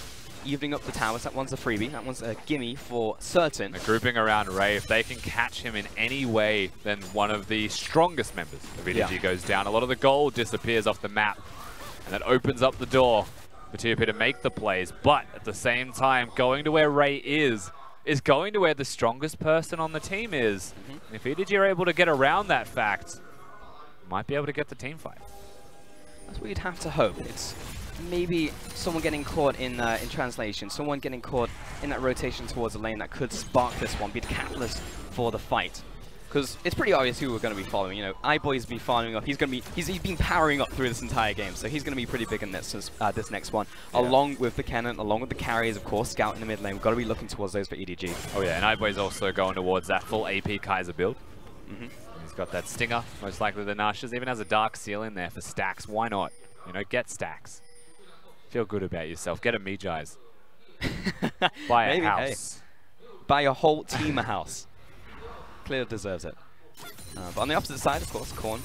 evening up the towers. That one's a freebie. That one's a gimme for certain. They're grouping around Ray. If they can catch him in any way, then one of the strongest members of EDG goes down. A lot of the gold disappears off the map, and that opens up the door for TOP to make the plays. But at the same time, going to where Ray is going to where the strongest person on the team is. And if EDG are able to get around that fact, might be able to get the team fight. That's what you'd have to hope. It's maybe someone getting caught in translation, someone getting caught in that rotation towards a lane that could spark this one, be the catalyst for the fight. Because it's pretty obvious who we're going to be following. You know, iBoy's been following up. He's been powering up through this entire game, so he's going to be pretty big in this next one. Along with the cannon, along with the carriers, of course. Scout in the mid lane. We've got to be looking towards those for EDG. Oh yeah, and iBoy's also going towards that full AP Kaiser build. He's got that Stinger, most likely the Nashes. Even has a Dark Seal in there for stacks. Why not? You know, get stacks. Feel good about yourself. Get a Mejai's. Buy a house. Hey, buy your whole team a house. Clear deserves it. But on the opposite side, of course, Korn.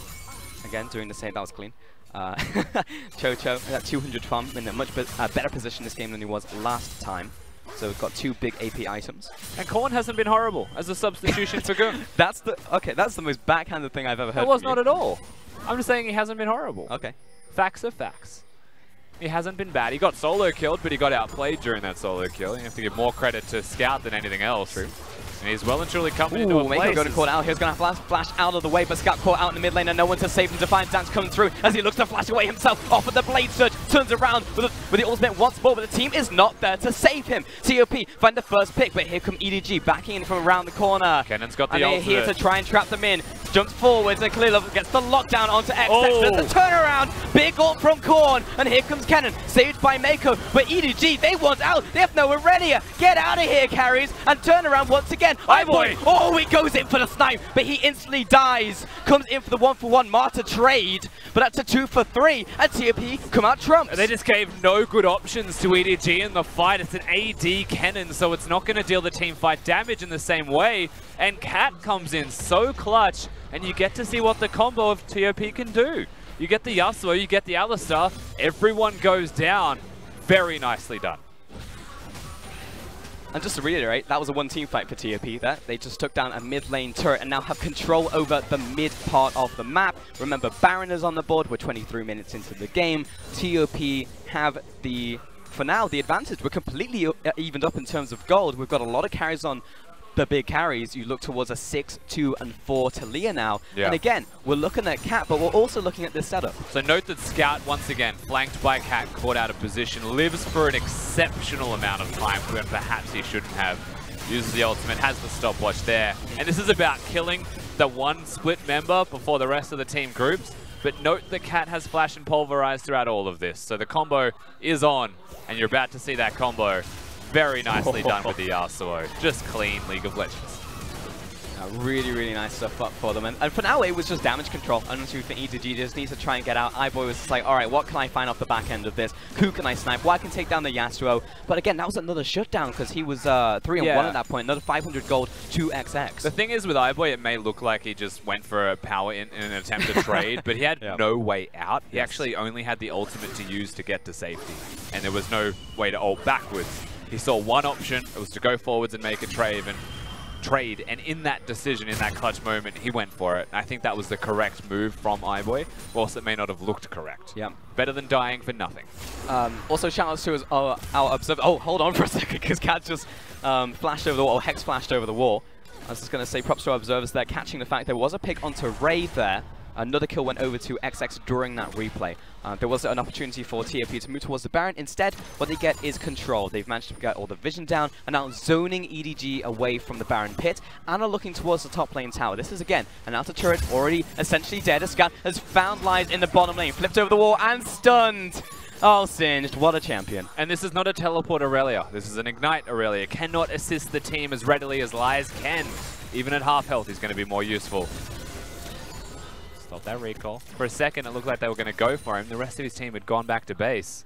Again, doing the same. That was clean. Chocho, that 200 farm, in a much better position this game than he was last time. So we've got two big AP items. And Korn hasn't been horrible as a substitution for Goon. That's the most backhanded thing I've ever heard. It was not at all. I'm just saying he hasn't been horrible. Okay. Facts are facts. He hasn't been bad. He got solo killed, but he got outplayed during that solo kill. You have to give more credit to Scout than anything else. True. And he's well and truly coming into a place. Mako going to call out. He's going to flash out of the way, but Scout caught out in the mid lane and no one to save him. Defiant Dance coming through as he looks to flash away himself off of the Blade Surge. Turns around with the ultimate once more, but the team is not there to save him. TOP find the first pick, but here come EDG backing in from around the corner. Kennan's got the and ultimate. they're here to try and trap them in. Jumps forwards and clear level gets the lockdown onto XX. There's the turnaround. Big ult from Korn. And here comes Kennen. Saved by Mako. But EDG, they want out. They have nowhere ready. Get out of here, carries. And turn around once again. Boy. Oh, he goes in for the snipe. But he instantly dies. Comes in for the 1-for-1 Martyr trade. But that's a 2-for-3. And TOP come out trumps. They just gave no good options to EDG in the fight. It's an AD Kennen, so it's not going to deal the team fight damage in the same way. And Cat comes in so clutch. And you get to see what the combo of TOP can do. You get the Yasuo, you get the Alistar, everyone goes down. Very nicely done. And just to reiterate, that was a one-team fight for TOP there. They just took down a mid-lane turret and now have control over the mid part of the map. Remember, Baron is on the board. We're 23 minutes into the game. TOP have for now, the advantage. We're completely evened up in terms of gold. We've got a lot of carries on the big carries. You look towards a 6, 2, and 4 Talia now. Yeah. And again, we're looking at Cat, but we're also looking at this setup. So note that Scout, once again, flanked by Cat, caught out of position, lives for an exceptional amount of time when perhaps he shouldn't have. Uses the ultimate, has the stopwatch there. And this is about killing the one split member before the rest of the team groups. But note that Cat has flash and pulverize throughout all of this. So the combo is on, and you're about to see that combo. Very nicely done with the Yasuo. Just clean League of Legends. Really, really nice stuff up for them. And for now, it was just damage control. Honestly, for EDG, just needs to try and get out. iBoy was just like, all right, what can I find off the back end of this? Who can I snipe? Well, I can take down the Yasuo. But again, that was another shutdown because he was 3-1 at that point. Another 500 gold to XX. The thing is with iBoy, it may look like he just went for a power in an attempt to trade, but he had no way out. He actually only had the ultimate to use to get to safety. And there was no way to ult backwards. He saw one option. It was to go forwards and make a trade. And in that decision, in that clutch moment, he went for it. I think that was the correct move from iBoy, whilst it may not have looked correct. Yeah. Better than dying for nothing. Also, shout outs to our observer. Oh, hold on for a second, because Cat just flashed over the wall, or Hex flashed over the wall. I was just going to say props to our observers there, catching the fact there was a pick onto Raid there. Another kill went over to XX during that replay. There was an opportunity for TOP to move towards the Baron. Instead, what they get is control. They've managed to get all the vision down and now zoning EDG away from the Baron pit and are looking towards the top lane tower. This is, again, an outer turret already essentially dead. A Scout has found lives in the bottom lane, flipped over the wall and stunned. Oh, Singed, what a champion. And this is not a teleport Aurelia. This is an Ignite Aurelia. Cannot assist the team as readily as Lies can. Even at half health, he's going to be more useful. Stop that recall. For a second, it looked like they were going to go for him. The rest of his team had gone back to base.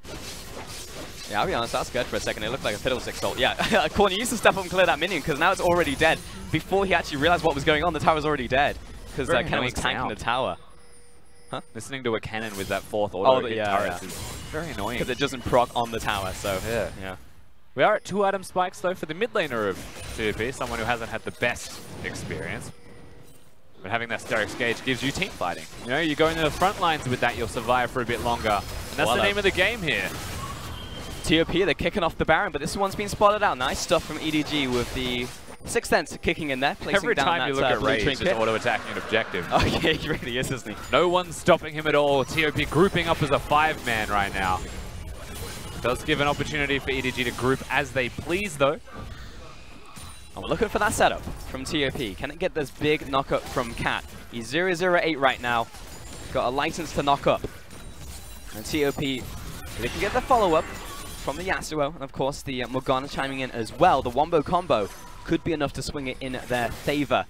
Yeah, I'll be honest, that's good for a second. It looked like a Fiddlesticks ult. Yeah, Corny used to step up and clear that minion because now it's already dead. Before he actually realized what was going on, the tower's already dead. Because Kennen was tanking the tower. Huh? Listening to a Kennen with that fourth auto turret is very annoying. Because it doesn't proc on the tower, so yeah. We are at 2 item spikes though for the mid laner of TOP, someone who hasn't had the best experience. But having that Sterix Gauge gives you team fighting. You know, you go into the front lines with that, you'll survive for a bit longer. And that's the name of the game here. TOP, they're kicking off the Baron, but this one's been spotted out. Nice stuff from EDG with the Sixth Sense kicking in there. Every time you look at Ray, he's just auto-attacking an objective. Oh yeah, he really is, isn't he? No one's stopping him at all. TOP grouping up as a 5-man right now. Does give an opportunity for EDG to group as they please, though. And we're looking for that setup from TOP. Can it get this big knock-up from Cat? He's 0-0-8 right now. Got a license to knock up. And TOP, they can get the follow-up from the Yasuo. And of course, the Morgana chiming in as well. The Wombo combo could be enough to swing it in their favor.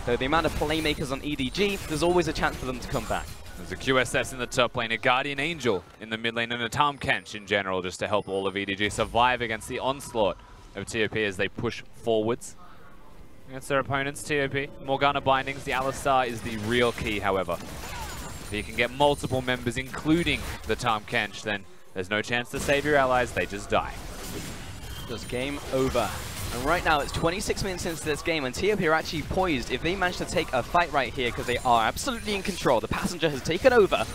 Though the amount of playmakers on EDG, there's always a chance for them to come back. There's a QSS in the top lane, a Guardian Angel in the mid lane, and a Tahm Kench in general, just to help all of EDG survive against the onslaught of TOP as they push forwards against their opponents. TOP, Morgana bindings, the Alistar is the real key, however. If you can get multiple members, including the Tahm Kench, then there's no chance to save your allies, they just die. Just game over. And right now, it's 26 minutes into this game, and TOP are actually poised. If they manage to take a fight right here, because they are absolutely in control, the Passenger has taken over,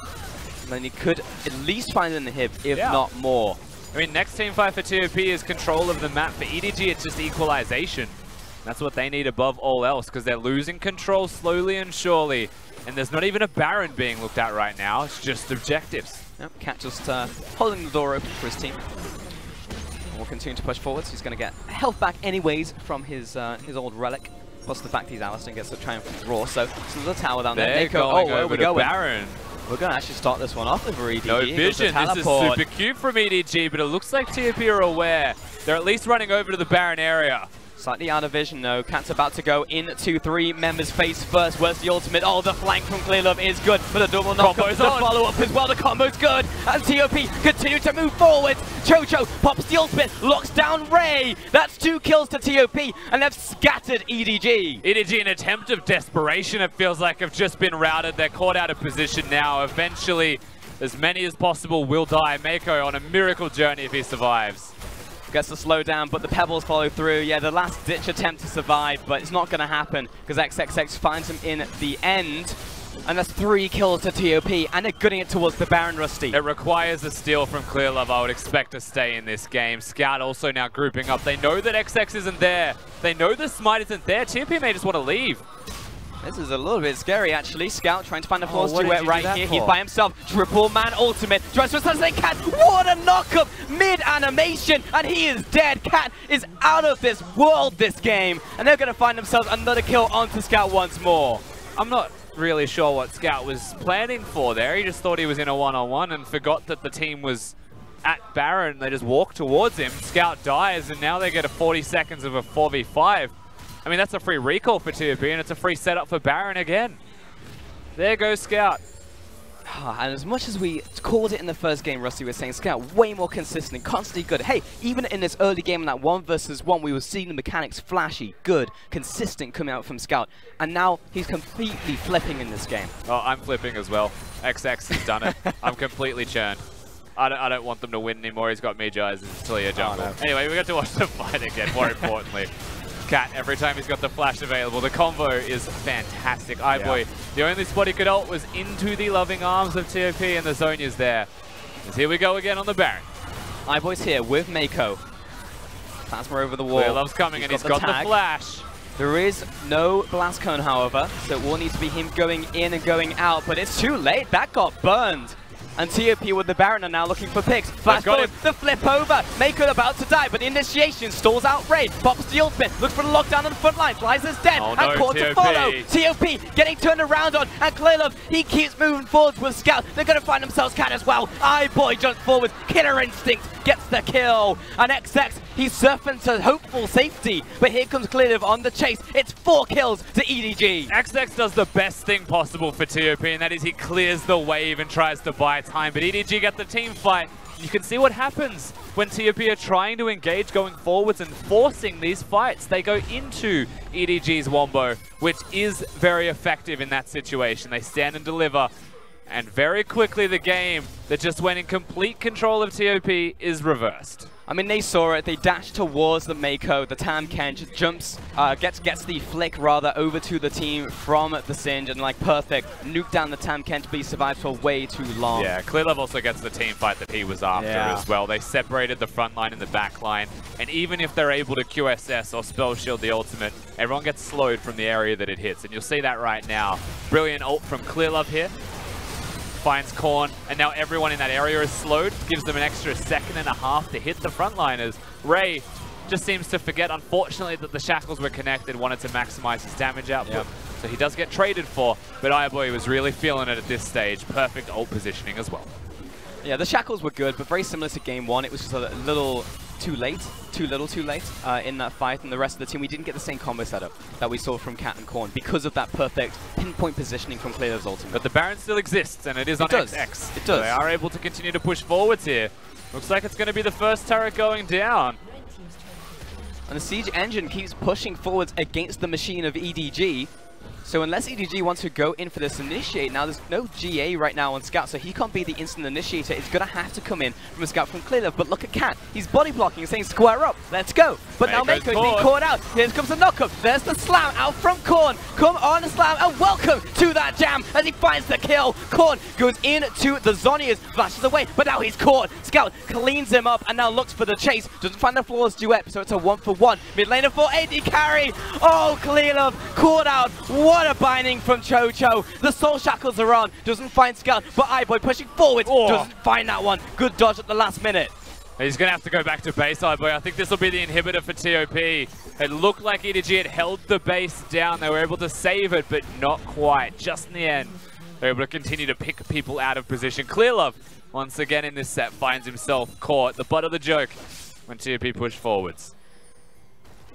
then he could at least find an inhib, if not more. I mean, next team fight for TOP is control of the map. For EDG, it's just equalization. That's what they need above all else, because they're losing control slowly and surely. And there's not even a Baron being looked at right now. It's just objectives. Yep, Cat just holding the door open for his team. And will continue to push forwards. He's going to get health back anyways from his old relic. Plus the fact he's Alistar gets the triumphant draw. So it's a little tower down there. They're going over to Baron. We're going to actually start this one off with EDG. No vision. This is super cute from EDG, but it looks like TOP are aware. They're at least running over to the Baron area. Slightly out of vision, though. Cat's about to go into 3 members face first. Where's the ultimate? Oh, the flank from Clearlove is good, but a double knock-up. The follow-up as well. The combo's good. And TOP continue to move forward. Chocho pops the ultimate, locks down Ray. That's 2 kills to TOP, and they've scattered EDG. EDG, an attempt of desperation, it feels like, have just been routed. They're caught out of position now. Eventually, as many as possible will die. Mako on a miracle journey if he survives. Gets the slowdown, but the pebbles follow through. Yeah, the last ditch attempt to survive, but it's not going to happen because XXX finds him in the end. And that's 3 kills to TOP, and they're getting it towards the Baron, Rusty. It requires a steal from Clearlove, I would expect to stay in this game. Scout also now grouping up. They know that XX isn't there. They know the Smite isn't there. TOP may just want to leave. This is a little bit scary, actually. Scout trying to find the force duet right here. He's by himself. Triple man ultimate. Tries to assassinate Cat. What a knock-up mid-animation. And he is dead. Cat is out of this world this game. And they're going to find themselves another kill onto Scout once more. I'm not really sure what Scout was planning for there. He just thought he was in a one-on-one and forgot that the team was at Baron. They just walked towards him. Scout dies, and now they get a 40 seconds of a 4v5. I mean, that's a free recall for TOP, and it's a free setup for Baron again. There goes Scout. And as much as we called it in the first game, Rusty was saying Scout way more consistent, constantly good. Hey, even in this early game in that 1 versus 1, we were seeing the mechanics flashy, good, consistent coming out from Scout. And now he's completely flipping in this game. Oh, I'm flipping as well. XX has done it. I'm completely churned. I don't want them to win anymore. He's got mage eyes until he jungle. Oh, no. Anyway, we got to watch the fight again, more importantly. Cat, every time he's got the flash available. The combo is fantastic. Boy, the only spot he could ult was into the loving arms of TOP, and the Zonya's there. As here we go again on the Baron. Boy's here with Mako. Plasma over the wall. Clearlove's coming, and he's got the flash. There is no blast cone, however, so it will need to be him going in and going out, but it's too late. That got burned. And TOP with the Baron are now looking for picks. Flash forward, the flip over. Mako about to die, but initiation stalls out Ray. Pops the ultimate, looks for the lockdown on the front line. Flies is dead, and caught to follow. TOP getting turned around on, and Clearlove, he keeps moving forwards with Scout. They're going to find themselves Cat as well. Boy jumps forward, killer instinct, gets the kill. And XX, he's surfing to hopeful safety, but here comes Clearlove on the chase. It's 4 kills to EDG. XX does the best thing possible for TOP, and that is he clears the wave and tries to buy time, but EDG got the team fight. You can see what happens when TOP are trying to engage going forwards and forcing these fights. They go into EDG's wombo, which is very effective in that situation. They stand and deliver, and very quickly the game that just went in complete control of TOP is reversed. I mean, they saw it. They dashed towards the Mako. The Tam Ken just jumps, gets the flick rather over to the team from the Singe, and like perfect, nuke down the Tam Ken, but he survived for way too long. Yeah, Clearlove also gets the team fight that he was after as well. They separated the front line and the back line, and even if they're able to QSS or spell shield the ultimate, everyone gets slowed from the area that it hits, and you'll see that right now. Brilliant ult from Clearlove here. Finds Korn, and now everyone in that area is slowed. Gives them an extra 1.5 seconds to hit the frontliners. Ray just seems to forget, unfortunately, that the shackles were connected, wanted to maximize his damage output. So he does get traded for, but Boy was really feeling it at this stage. Perfect ult positioning as well. Yeah, the shackles were good, but very similar to game 1. It was just a little too late, too late in that fight, and the rest of the team, we didn't get the same combo setup that we saw from Cat and Korn because of that perfect pinpoint positioning from Clearlove's ultimate. But the Baron still exists, and it is on XX. It does. They are able to continue to push forwards here. Looks like it's going to be the first turret going down. And the Siege Engine keeps pushing forwards against the machine of EDG. So unless EDG wants to go in for this initiate, now there's no GA right now on Scout, so he can't be the instant initiator. It's going to have to come in from a Scout from ClearLove. But look at Cat. He's body blocking and saying square up. Let's go. But now Mako is being caught out. Here comes the knockup. There's the slam out from Korn. Come on the slam and welcome to that jam as he finds the kill. Korn goes into the Zhonya's, flashes away, but now he's caught. Scout cleans him up and now looks for the chase. Doesn't find the Flawless duet, so it's a 1-for-1. Mid laner for AD carry. Oh, ClearLove caught out. What a binding from Chocho. The soul shackles are on. Doesn't find Scout, but iBoy pushing forward. Doesn't find that one. Good dodge at the last minute. He's going to have to go back to base, iBoy. I think this will be the inhibitor for TOP. It looked like EDG had held the base down. They were able to save it, but not quite. Just in the end, they were able to continue to pick people out of position. ClearLove, once again in this set, finds himself caught. The butt of the joke when TOP pushed forwards.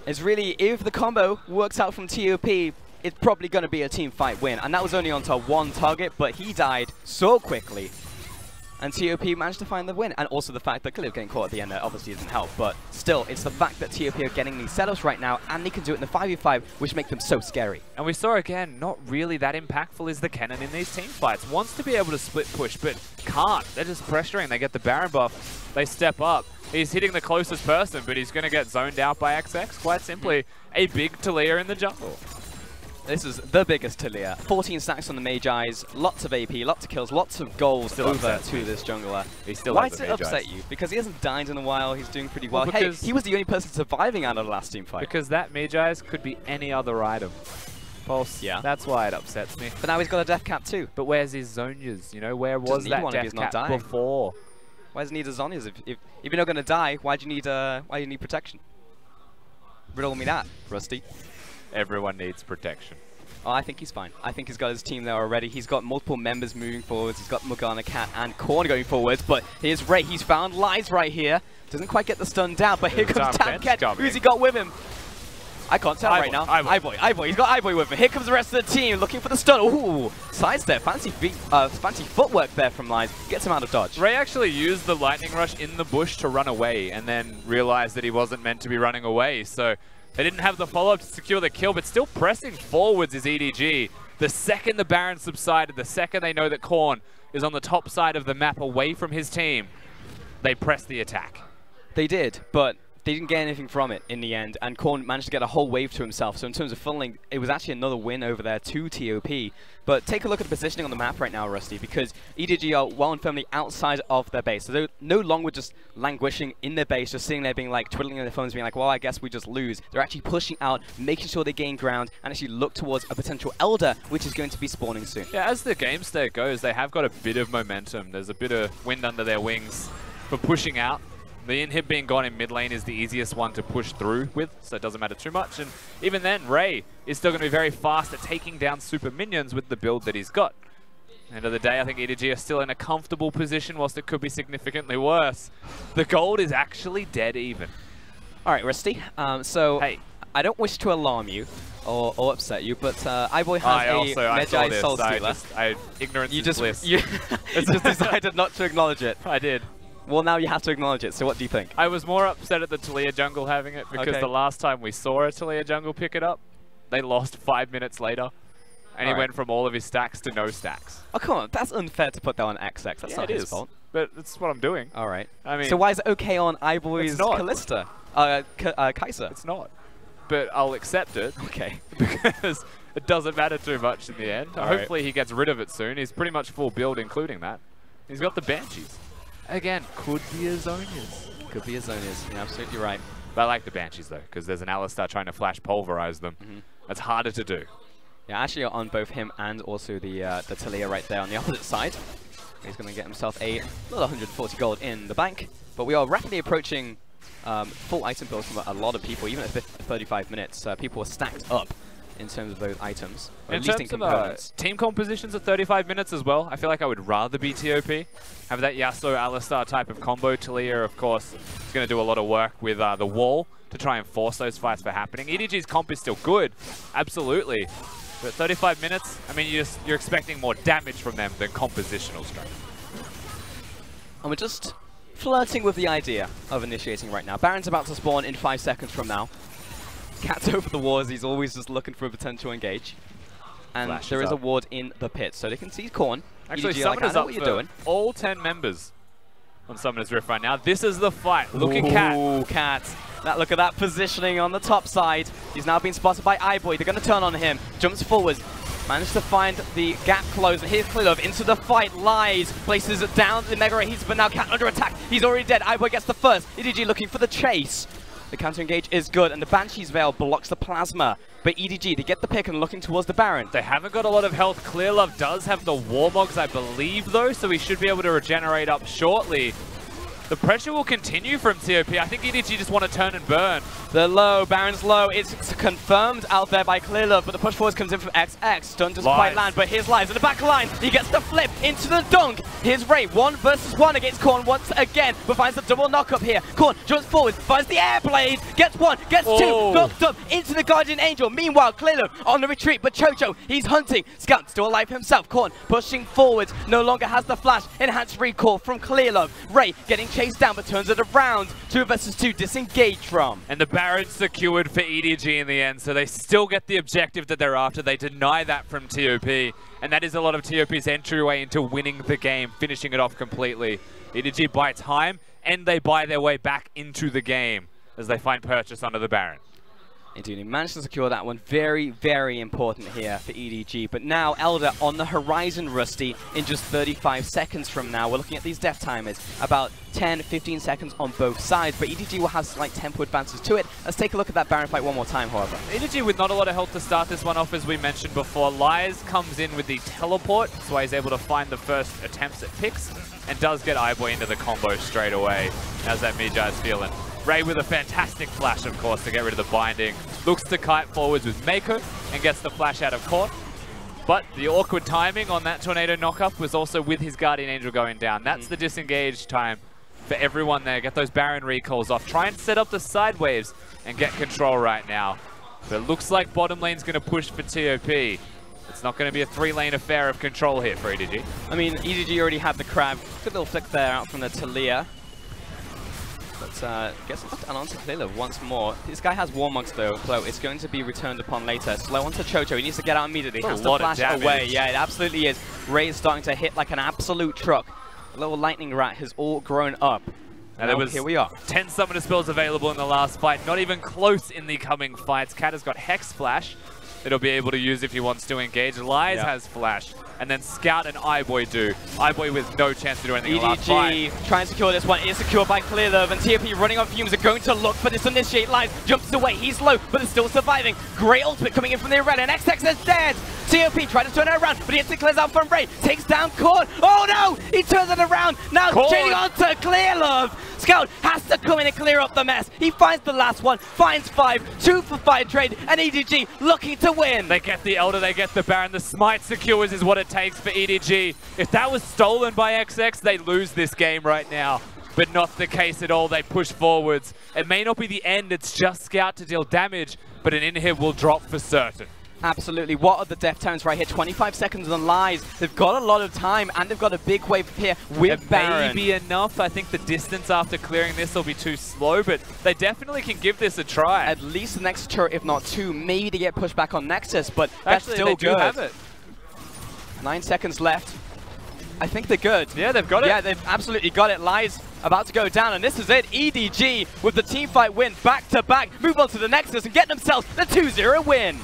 It's really, if the combo works out from TOP, it's probably going to be a team fight win. And that was only onto one target, but he died so quickly. And TOP managed to find the win. And also the fact that ClearLove getting caught at the end there obviously doesn't help. But still, it's the fact that TOP are getting these setups right now, and they can do it in the 5v5, which make them so scary. And we saw again, not really that impactful is the Kennen in these team fights. Wants to be able to split push, but can't. They're just pressuring. They get the Baron buff. They step up. He's hitting the closest person, but he's going to get zoned out by XX. Quite simply, a big Talia in the jungle. This is the biggest Talia. 14 stacks on the Magi's, lots of AP, lots of kills, lots of goals still over to this jungler. He still Why does it upset you? Because he hasn't died in a while, he's doing pretty well. Hey, he was the only person surviving out of the last team fight. Because that Magi's could be any other item. Pulse, yeah. That's why it upsets me. But now he's got a death cap too. But where's his Zhonya's? You know, where was that death cap before? Why does he need a Zhonya's? If you're not going to die, why do you need protection? Riddle me that, Rusty. Everyone needs protection. Oh, I think he's fine. I think he's got his team there already. He's got multiple members moving forwards. He's got Morgana, Cat, and Korn going forwards. But here's Ray. He's found Lies right here. Doesn't quite get the stun down, but here comes Tamket. Who's he got with him? I can't tell right now. iBoy. He's got iBoy with him. Here comes the rest of the team looking for the stun. Ooh, sidestep. Fancy footwork there from Lies. Gets him out of dodge. Ray actually used the lightning rush in the bush to run away and then realized that he wasn't meant to be running away. So they didn't have the follow-up to secure the kill, but still pressing forwards is EDG. The second the Baron subsided, the second they know that Korn is on the top side of the map away from his team, they press the attack. They did, but they didn't get anything from it in the end, and Korn managed to get a whole wave to himself. So in terms of funneling, it was actually another win over there to TOP. But take a look at the positioning on the map right now, Rusty, because EDG are well and firmly outside of their base. So they're no longer just languishing in their base, just sitting there being like, twiddling their phones, being like, well, I guess we just lose. They're actually pushing out, making sure they gain ground, and actually look towards a potential Elder, which is going to be spawning soon. Yeah, as the game state goes, they have got a bit of momentum. There's a bit of wind under their wings for pushing out. The inhib being gone in mid lane is the easiest one to push through with, so it doesn't matter too much. And even then, Ray is still going to be very fast at taking down super minions with the build that he's got. End of the day, I think EDG are still in a comfortable position, whilst it could be significantly worse. The gold is actually dead even. All right, Rusty. So hey, I don't wish to alarm you or upset you, but iBoy has a Magi Soul Stealer. Ignorance is bliss. You just decided not to acknowledge it. I did. Well, now you have to acknowledge it, so what do you think? I was more upset at the Talia jungle having it, because the last time we saw a Talia jungle pick it up, they lost 5 minutes later, and he went from all of his stacks to no stacks. Oh, come on, that's unfair to put that on XX. That's not his fault. But that's what I'm doing. All right. I mean, so why is it okay on iBoy's Kalista? Kai'Sa? It's not. But I'll accept it. Okay. Because it doesn't matter too much in the end. Hopefully he gets rid of it soon. He's pretty much full build, including that. He's got the Banshees. Again, could be a Zhonya's. Could be a Zhonya's. You're absolutely right. But I like the Banshees, though, because there's an Alistar trying to flash pulverize them. That's harder to do. Yeah, actually on both him and also the Talia right there on the opposite side. He's going to get himself a little 140 gold in the bank. But we are rapidly approaching full item builds from a lot of people. Even at 35 minutes, people are stacked up in terms of those items. In terms of team compositions at 35 minutes as well, I feel like I would rather be TOP. Have that Yasuo Alistar type of combo. Talia, of course, is going to do a lot of work with the wall to try and force those fights for happening. EDG's comp is still good, absolutely. But 35 minutes, I mean, you're expecting more damage from them than compositional strength. And we're just flirting with the idea of initiating right now. Baron's about to spawn in 5 seconds from now. Cat's over the walls, he's always just looking for a potential engage. And Flash there is a up. ward in the pit, so they can see Corn. Actually, EDG, like, Summoner's I know up what you're for doing. all 10 members on Summoner's Rift right now. This is the fight. Look at Cat. Ooh, Cat. Look at that positioning on the top side. He's now being spotted by iBoy. They're going to turn on him. Jumps forward. Managed to find the gap close, and here's Klilov into the fight. Lies, places it down the Mega Ray. But now Cat under attack. He's already dead. iBoy gets the first. EDG looking for the chase. The counter engage is good, and the Banshee's Veil blocks the Plasma. But EDG, they get the pick and looking towards the Baron. They haven't got a lot of health. Clearlove does have the Warmogs, I believe, though, so he should be able to regenerate up shortly. The pressure will continue from TOP. I think EDG just want to turn and burn. They're low, Baron's low. It's confirmed out there by Clearlove, but the push forward comes in from XX. Stun doesn't quite land, but here's Lies in the back line. He gets the flip into the dunk. Here's Ray, 1 versus 1 against Korn once again, but finds the double knock up here. Korn jumps forward, finds the air blade, gets 1, gets 2, knocked up into the Guardian Angel. Meanwhile, Clearlove on the retreat, but Chocho, he's hunting. Scout still alive himself. Korn pushing forward, no longer has the flash. Enhanced recall from Clearlove. Ray getting chased down, but turns it around. 2 versus 2, disengage from. And the Baron secured for EDG in the end, so they still get the objective that they're after. They deny that from TOP, and that is a lot of TOP's entryway into winning the game, finishing it off completely. EDG buy time, and they buy their way back into the game as they find purchase under the Baron. Indeed, he managed to secure that one. Very, very important here for EDG. But now, Elder on the horizon, Rusty, in just 35 seconds from now. We're looking at these death timers. About 10, 15 seconds on both sides, but EDG will have slight tempo advances to it. Let's take a look at that Baron fight one more time, however. EDG with not a lot of health to start this one off, as we mentioned before. Lies comes in with the teleport, so he's able to find the first attempts at picks, and does get iBoy into the combo straight away. How's that Mejai's feeling? Ray with a fantastic flash, of course, to get rid of the binding. Looks to kite forwards with Mako and gets the flash out of court. But the awkward timing on that tornado knockup was also with his Guardian Angel going down. That's the disengage time for everyone there. Get those Baron recalls off. Try and set up the side waves and get control right now. But it looks like bottom lane's going to push for TOP. It's not going to be a 3-lane affair of control here for EDG. I mean, EDG already had the crab. Good little flick there out from the Talia. But gets left onto Clearlove once more. This guy has Warmogs though, so it's going to be returned upon later. Slow onto Chocho. He needs to get out immediately. Has to flash away. Yeah, it absolutely is. Ray is starting to hit like an absolute truck. The little lightning rat has all grown up. And there was here we are. 10 summoner spells available in the last fight. Not even close in the coming fights. Cat has got Hex Flash. It'll be able to use if he wants to engage. Lies has Flash. And then Scout and iBoy do. iBoy with no chance to do anything in the last fight. EDG trying to secure this one. Is secured by Clearlove, and TOP running on fumes are going to look for this initiate. Lies jumps away. He's low, but is still surviving. Great ultimate coming in from the red, and XX is dead. TOP trying to turn it around, but he instantly clears out from Ray. Takes down Korn. Oh no! He turns it around. Now chaining on to Clearlove. Scout has to come in and clear up the mess. He finds the last one, finds 5, 2 for 5 trade, and EDG looking to win. They get the Elder, they get the Baron. The smite secures is what it takes for EDG. If that was stolen by XX, they lose this game right now. But not the case at all. They push forwards. It may not be the end, it's just Scout to deal damage, but an in-hit will drop for certain. Absolutely. What are the death times right here? 25 seconds on Lies. They've got a lot of time, and they've got a big wave here with Baron. It may be enough. I think the distance after clearing this will be too slow, but they definitely can give this a try. At least the next turret, if not 2. Maybe they get pushed back on Nexus, but that's actually, still they good. do have it. 9 seconds left. I think they're good. Yeah, they've got it. Yeah, they've absolutely got it. Lies about to go down, and this is it. EDG with the team fight win back-to-back. Move on to the Nexus and get themselves the 2-0 win.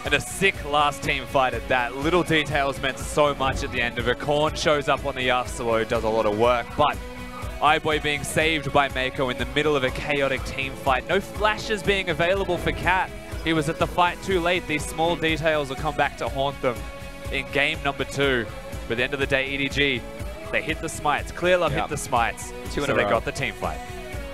And a sick last team fight at that. Little details meant so much at the end of it. Korn shows up on the Yasuo, does a lot of work, but iBoy being saved by Mako in the middle of a chaotic team fight. No flashes being available for Cat. He was at the fight too late. These small details will come back to haunt them in game number 2. But at the end of the day, EDG, they hit the smites. Clearlove hit the smites, so they got the team fight.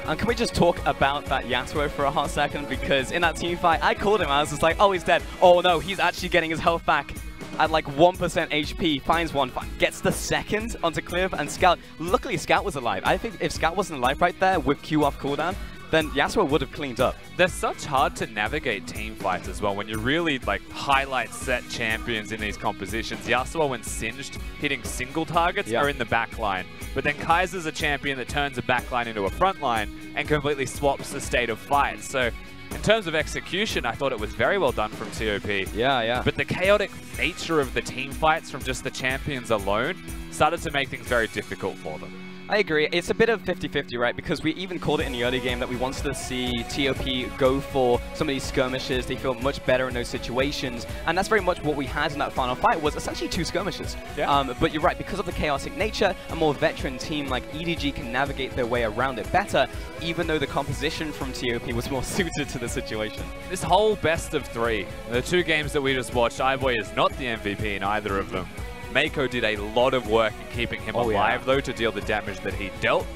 And can we just talk about that Yasuo for a hot second? Because in that team fight, I called him. I was just like, oh, he's dead. Oh, no, he's actually getting his health back at like 1% HP. Finds one, gets the second onto Clearlove and Scout. Luckily, Scout was alive. I think if Scout wasn't alive right there with Q off cooldown, then Yasuo would have cleaned up. They're such hard to navigate team fights as well when you really like highlight set champions in these compositions. Yasuo and Singed hitting single targets are in the back line. But then Kaiser's a champion that turns a back line into a front line and completely swaps the state of fight. So In terms of execution, I thought it was very well done from TOP. Yeah. But the chaotic nature of the team fights from just the champions alone started to make things very difficult for them. I agree. It's a bit of 50-50, right? Because we even called it in the early game that we wanted to see TOP go for some of these skirmishes. They feel much better in those situations. And that's very much what we had in that final fight, was essentially 2 skirmishes. Yeah. But you're right, because of the chaotic nature, a more veteran team like EDG can navigate their way around it better, even though the composition from TOP was more suited to the situation. This whole best of 3, the 2 games that we just watched, iBoy is not the MVP in either of them. Mako did a lot of work in keeping him alive, though, to deal the damage that he dealt.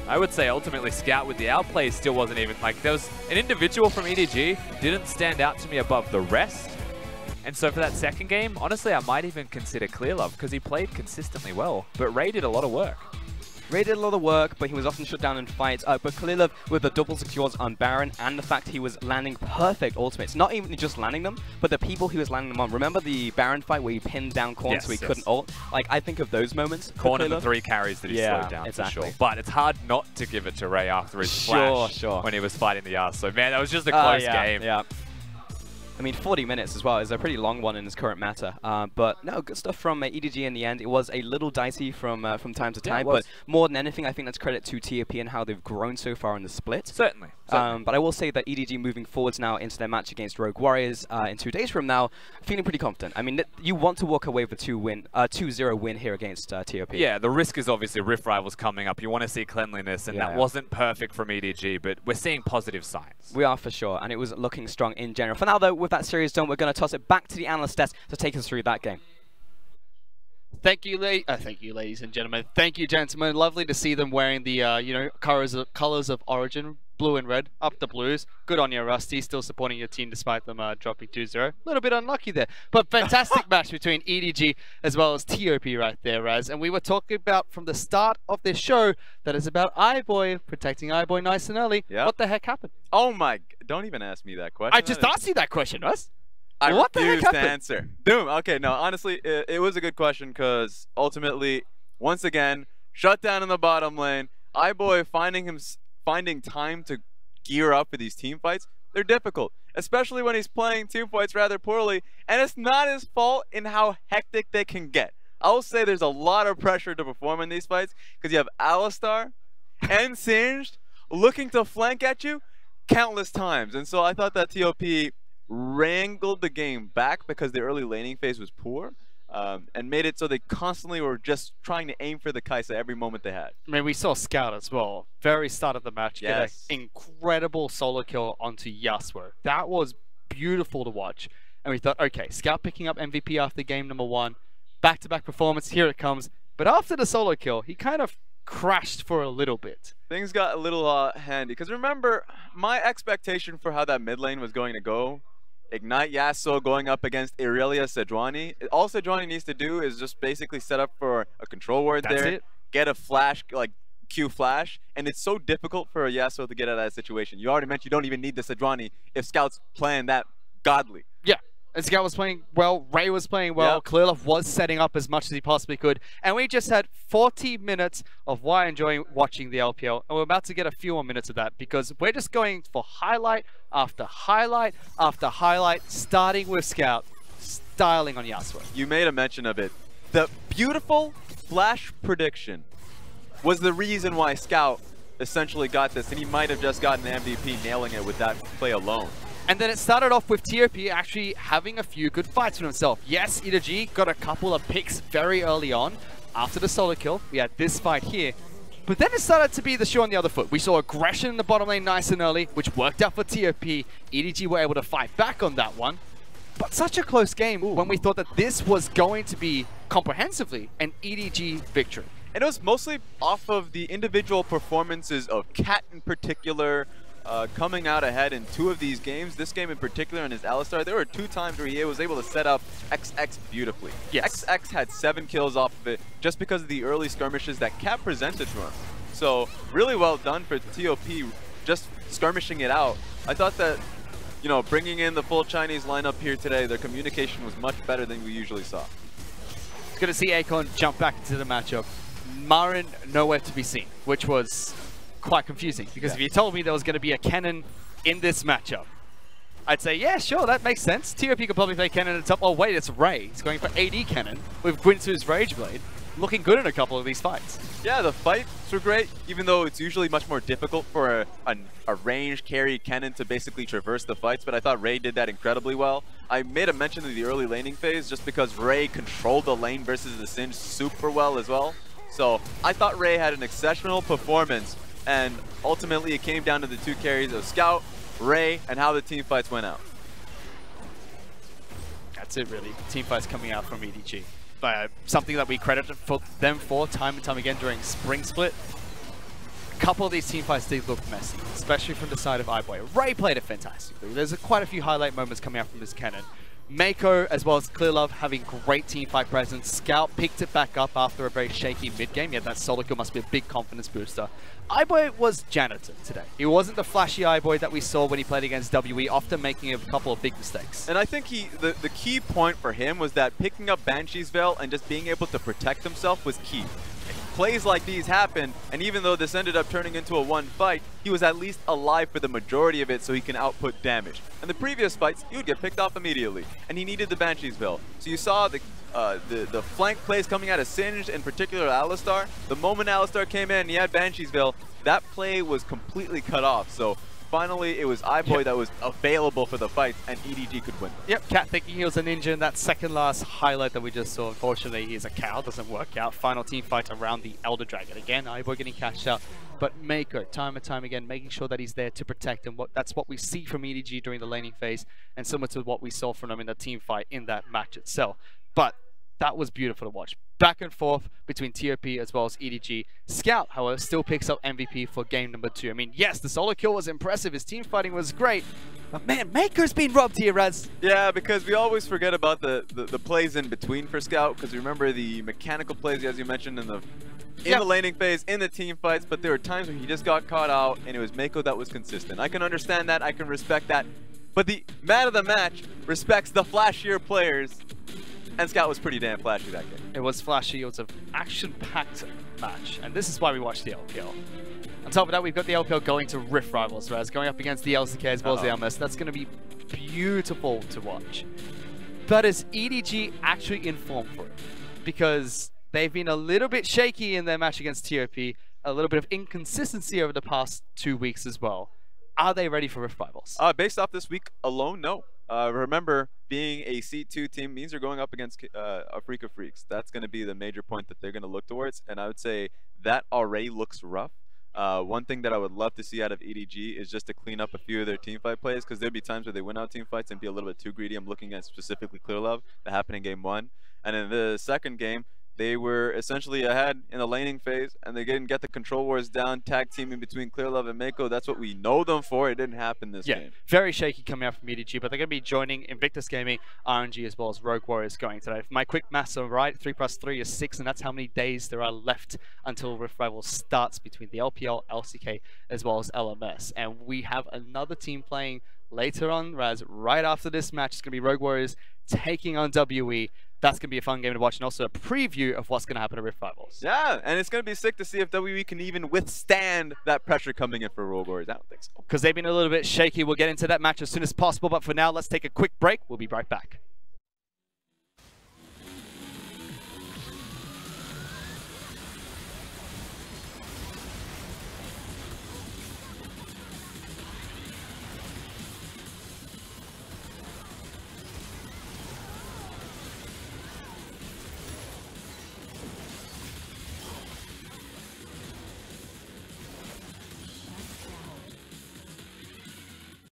I would say ultimately Scout with the outplay still wasn't even, like, there was an individual from EDG didn't stand out to me above the rest. And so for that second game, honestly, I might even consider Clearlove because he played consistently well, but Ray did a lot of work. Ray did a lot of work, but he was often shut down in fights. But Clearlove, with the double secures on Baron and the fact he was landing perfect ultimates, not even just landing them, but the people he was landing them on. Remember the Baron fight where he pinned down Korn so he couldn't ult? Like, I think of those moments. Korn and the 3 carries that he slowed down, exactly. for sure. But it's hard not to give it to Ray after his flash when he was fighting the Yasuo. So, man, that was just a close game. Yeah. I mean, 40 minutes as well is a pretty long one in this current meta. But no, good stuff from EDG in the end. It was a little dicey from time to time, but more than anything, I think that's credit to TOP and how they've grown so far in the split. Certainly. But I will say that EDG moving forwards now into their match against Rogue Warriors in 2 days from now, feeling pretty confident. I mean, you want to walk away with a 2-0 win here against TOP. Yeah, the risk is obviously Rift Rivals coming up. You want to see cleanliness, and that wasn't perfect from EDG, but we're seeing positive signs. We are for sure, and it was looking strong in general. For now, though, with that series done, we're going to toss it back to the analyst desk to take us through that game. Thank you, ladies and gentlemen. Thank you, gentlemen. Lovely to see them wearing the colors of Origin, blue and red. Up the Blues. Good on you, Rusty. Still supporting your team despite them dropping 2-0. A little bit unlucky there, but fantastic match between EDG as well as TOP right there, Raz. And we were talking about from the start of this show that is about iBoy protecting iBoy nice and early. Yep. What the heck happened? Oh my! Don't even ask me that question. I just asked you that question, Raz. What the heck happened? To answer. Doom. Okay, no, honestly, it was a good question because ultimately, once again, shut down in the bottom lane. iBoy finding time to gear up for these team fights. They're difficult, especially when he's playing team fights rather poorly, and it's not his fault in how hectic they can get. I will say there's a lot of pressure to perform in these fights because you have Alistar and Singed looking to flank at you countless times, and so I thought that TOP wrangled the game back because the early laning phase was poor, and made it so they constantly were just trying to aim for the Kai'Sa every moment they had. I mean, we saw Scout as well. Very start of the match, get an incredible solo kill onto Yasuo. That was beautiful to watch. And we thought, okay, Scout picking up MVP after game number 1. Back-to-back performance, here it comes. But after the solo kill, he kind of crashed for a little bit. Things got a little handy, because remember, my expectation for how that mid lane was going to go, Ignite Yasuo going up against Irelia Sejuani. All Sejuani needs to do is just basically set up for a control ward there, get a flash, like Q flash, and it's so difficult for a Yasuo to get out of that situation. You already mentioned you don't even need the Sejuani if Scout's playing that godly. Yeah, and Scout was playing well, Ray was playing well, Clearlove was setting up as much as he possibly could, and we just had 40 minutes of why enjoying watching the LPL, and we're about to get a few more minutes of that because we're just going for highlight after highlight after highlight, starting with Scout, styling on Yasuo. You made a mention of it. The beautiful flash prediction was the reason why Scout essentially got this, and he might have just gotten the MVP nailing it with that play alone. And then it started off with TOP actually having a few good fights for himself. Yes, EDG got a couple of picks very early on. After the solo kill, we had this fight here. But then it started to be the shoe on the other foot. We saw aggression in the bottom lane nice and early, which worked out for TOP. EDG were able to fight back on that one. But such a close game when we thought that this was going to be comprehensively an EDG victory. And it was mostly off of the individual performances of Cat in particular, coming out ahead in 2 of these games. This game in particular and his Alistar, there were 2 times where he was able to set up XX beautifully. Yes. XX had 7 kills off of it just because of the early skirmishes that Cat presented to him. So really well done for TOP just skirmishing it out. I thought that, you know, bringing in the full Chinese lineup here today, their communication was much better than we usually saw. It's good to see Akon jump back into the matchup. Marin nowhere to be seen, which was quite confusing because if you told me there was going to be a Kennen in this matchup, I'd say, yeah, sure, that makes sense. TOP could probably play Kennen at top. Oh, wait, it's Ray. He's going for AD Kennen with Gwinsu's Rage Blade. Looking good in a couple of these fights. Yeah, the fights were great, even though it's usually much more difficult for a range carry Kennen to basically traverse the fights, but I thought Ray did that incredibly well. I made a mention of the early laning phase just because Ray controlled the lane versus the Singe super well as well. So I thought Ray had an exceptional performance, and ultimately it came down to the two carries of Scout, Ray, and how the team fights went out. That's it, really. Team fights coming out from EDG. Something that we credited them for time and time again during Spring Split. A couple of these team fights did look messy, especially from the side of iBoy. Ray played it fantastically. There's quite a few highlight moments coming out from this Kennen. Mako, as well as ClearLove, having great team fight presence. Scout picked it back up after a very shaky mid-game. Yeah, that solo kill must be a big confidence booster. iBoy was janitor today. He wasn't the flashy iBoy that we saw when he played against WE, often making a couple of big mistakes. And I think the key point for him was that picking up Banshee's Veil and just being able to protect himself was key. Plays like these happened, and even though this ended up turning into a one fight, he was at least alive for the majority of it so he can output damage. In the previous fights, he would get picked off immediately, and he needed the Banshee's Veil. So you saw the flank plays coming out of Singed, in particular Alistar. The moment Alistar came in and he had Banshee's Veil, that play was completely cut off. So finally, it was iBoy that was available for the fight, and EDG could win. Yep, Cat thinking he was a ninja in that second last highlight that we just saw. Unfortunately, he's a cow, doesn't work out. Final team fight around the Elder Dragon. Again, iBoy getting cashed out, but Mako, time and time again, making sure that he's there to protect him. That's what we see from EDG during the laning phase, and similar to what we saw from them in the team fight in that match itself. But that was beautiful to watch. Back and forth between TOP as well as EDG. Scout, however, still picks up MVP for game number 2. I mean, yes, the solo kill was impressive. His team fighting was great. But man, Mako's been robbed here, Raz. Yeah, because we always forget about the plays in between for Scout, because remember the mechanical plays, as you mentioned, in the laning phase, in the team fights, but there were times where he just got caught out, and it was Mako that was consistent. I can understand that. I can respect that. But the man of the match respects the flashier players. And Scout was pretty damn flashy that game. It was flashy. It was an action-packed match. And this is why we watch the LPL. On top of that, we've got the LPL going to Rift Rivals, Raz, going up against the LCK as well as the LMS. That's going to be beautiful to watch. But is EDG actually in form for it? Because they've been a little bit shaky in their match against TOP, a little bit of inconsistency over the past 2 weeks as well. Are they ready for Rift Rivals? Based off this week alone, no. Remember, being a C2 team means you're going up against a Freak of Freaks. That's going to be the major point that they're going to look towards, and I would say that already looks rough. One thing that I would love to see out of EDG is just to clean up a few of their team fight plays, because there'd be times where they win out team fights and be a little bit too greedy. I'm looking at specifically ClearLove that happened in game 1, and in the second game, they were essentially ahead in the laning phase, and they didn't get the control wars down, tag teaming between ClearLove and Mako. That's what we know them for. It didn't happen this game. Very shaky coming out from EDG, but they're going to be joining Invictus Gaming, RNG, as well as Rogue Warriors going today. If my quick maths are right, 3 + 3 is 6, and that's how many days there are left until Rift Rivals starts between the LPL, LCK, as well as LMS. And we have another team playing later on, Raz, right after this match. It's going to be Rogue Warriors taking on WE. That's going to be a fun game to watch, and also a preview of what's going to happen at Rift Rivals. Yeah, and it's going to be sick to see if WE can even withstand that pressure coming in for Rogue Warriors. I don't think so. Because they've been a little bit shaky. We'll get into that match as soon as possible, but for now, let's take a quick break. We'll be right back.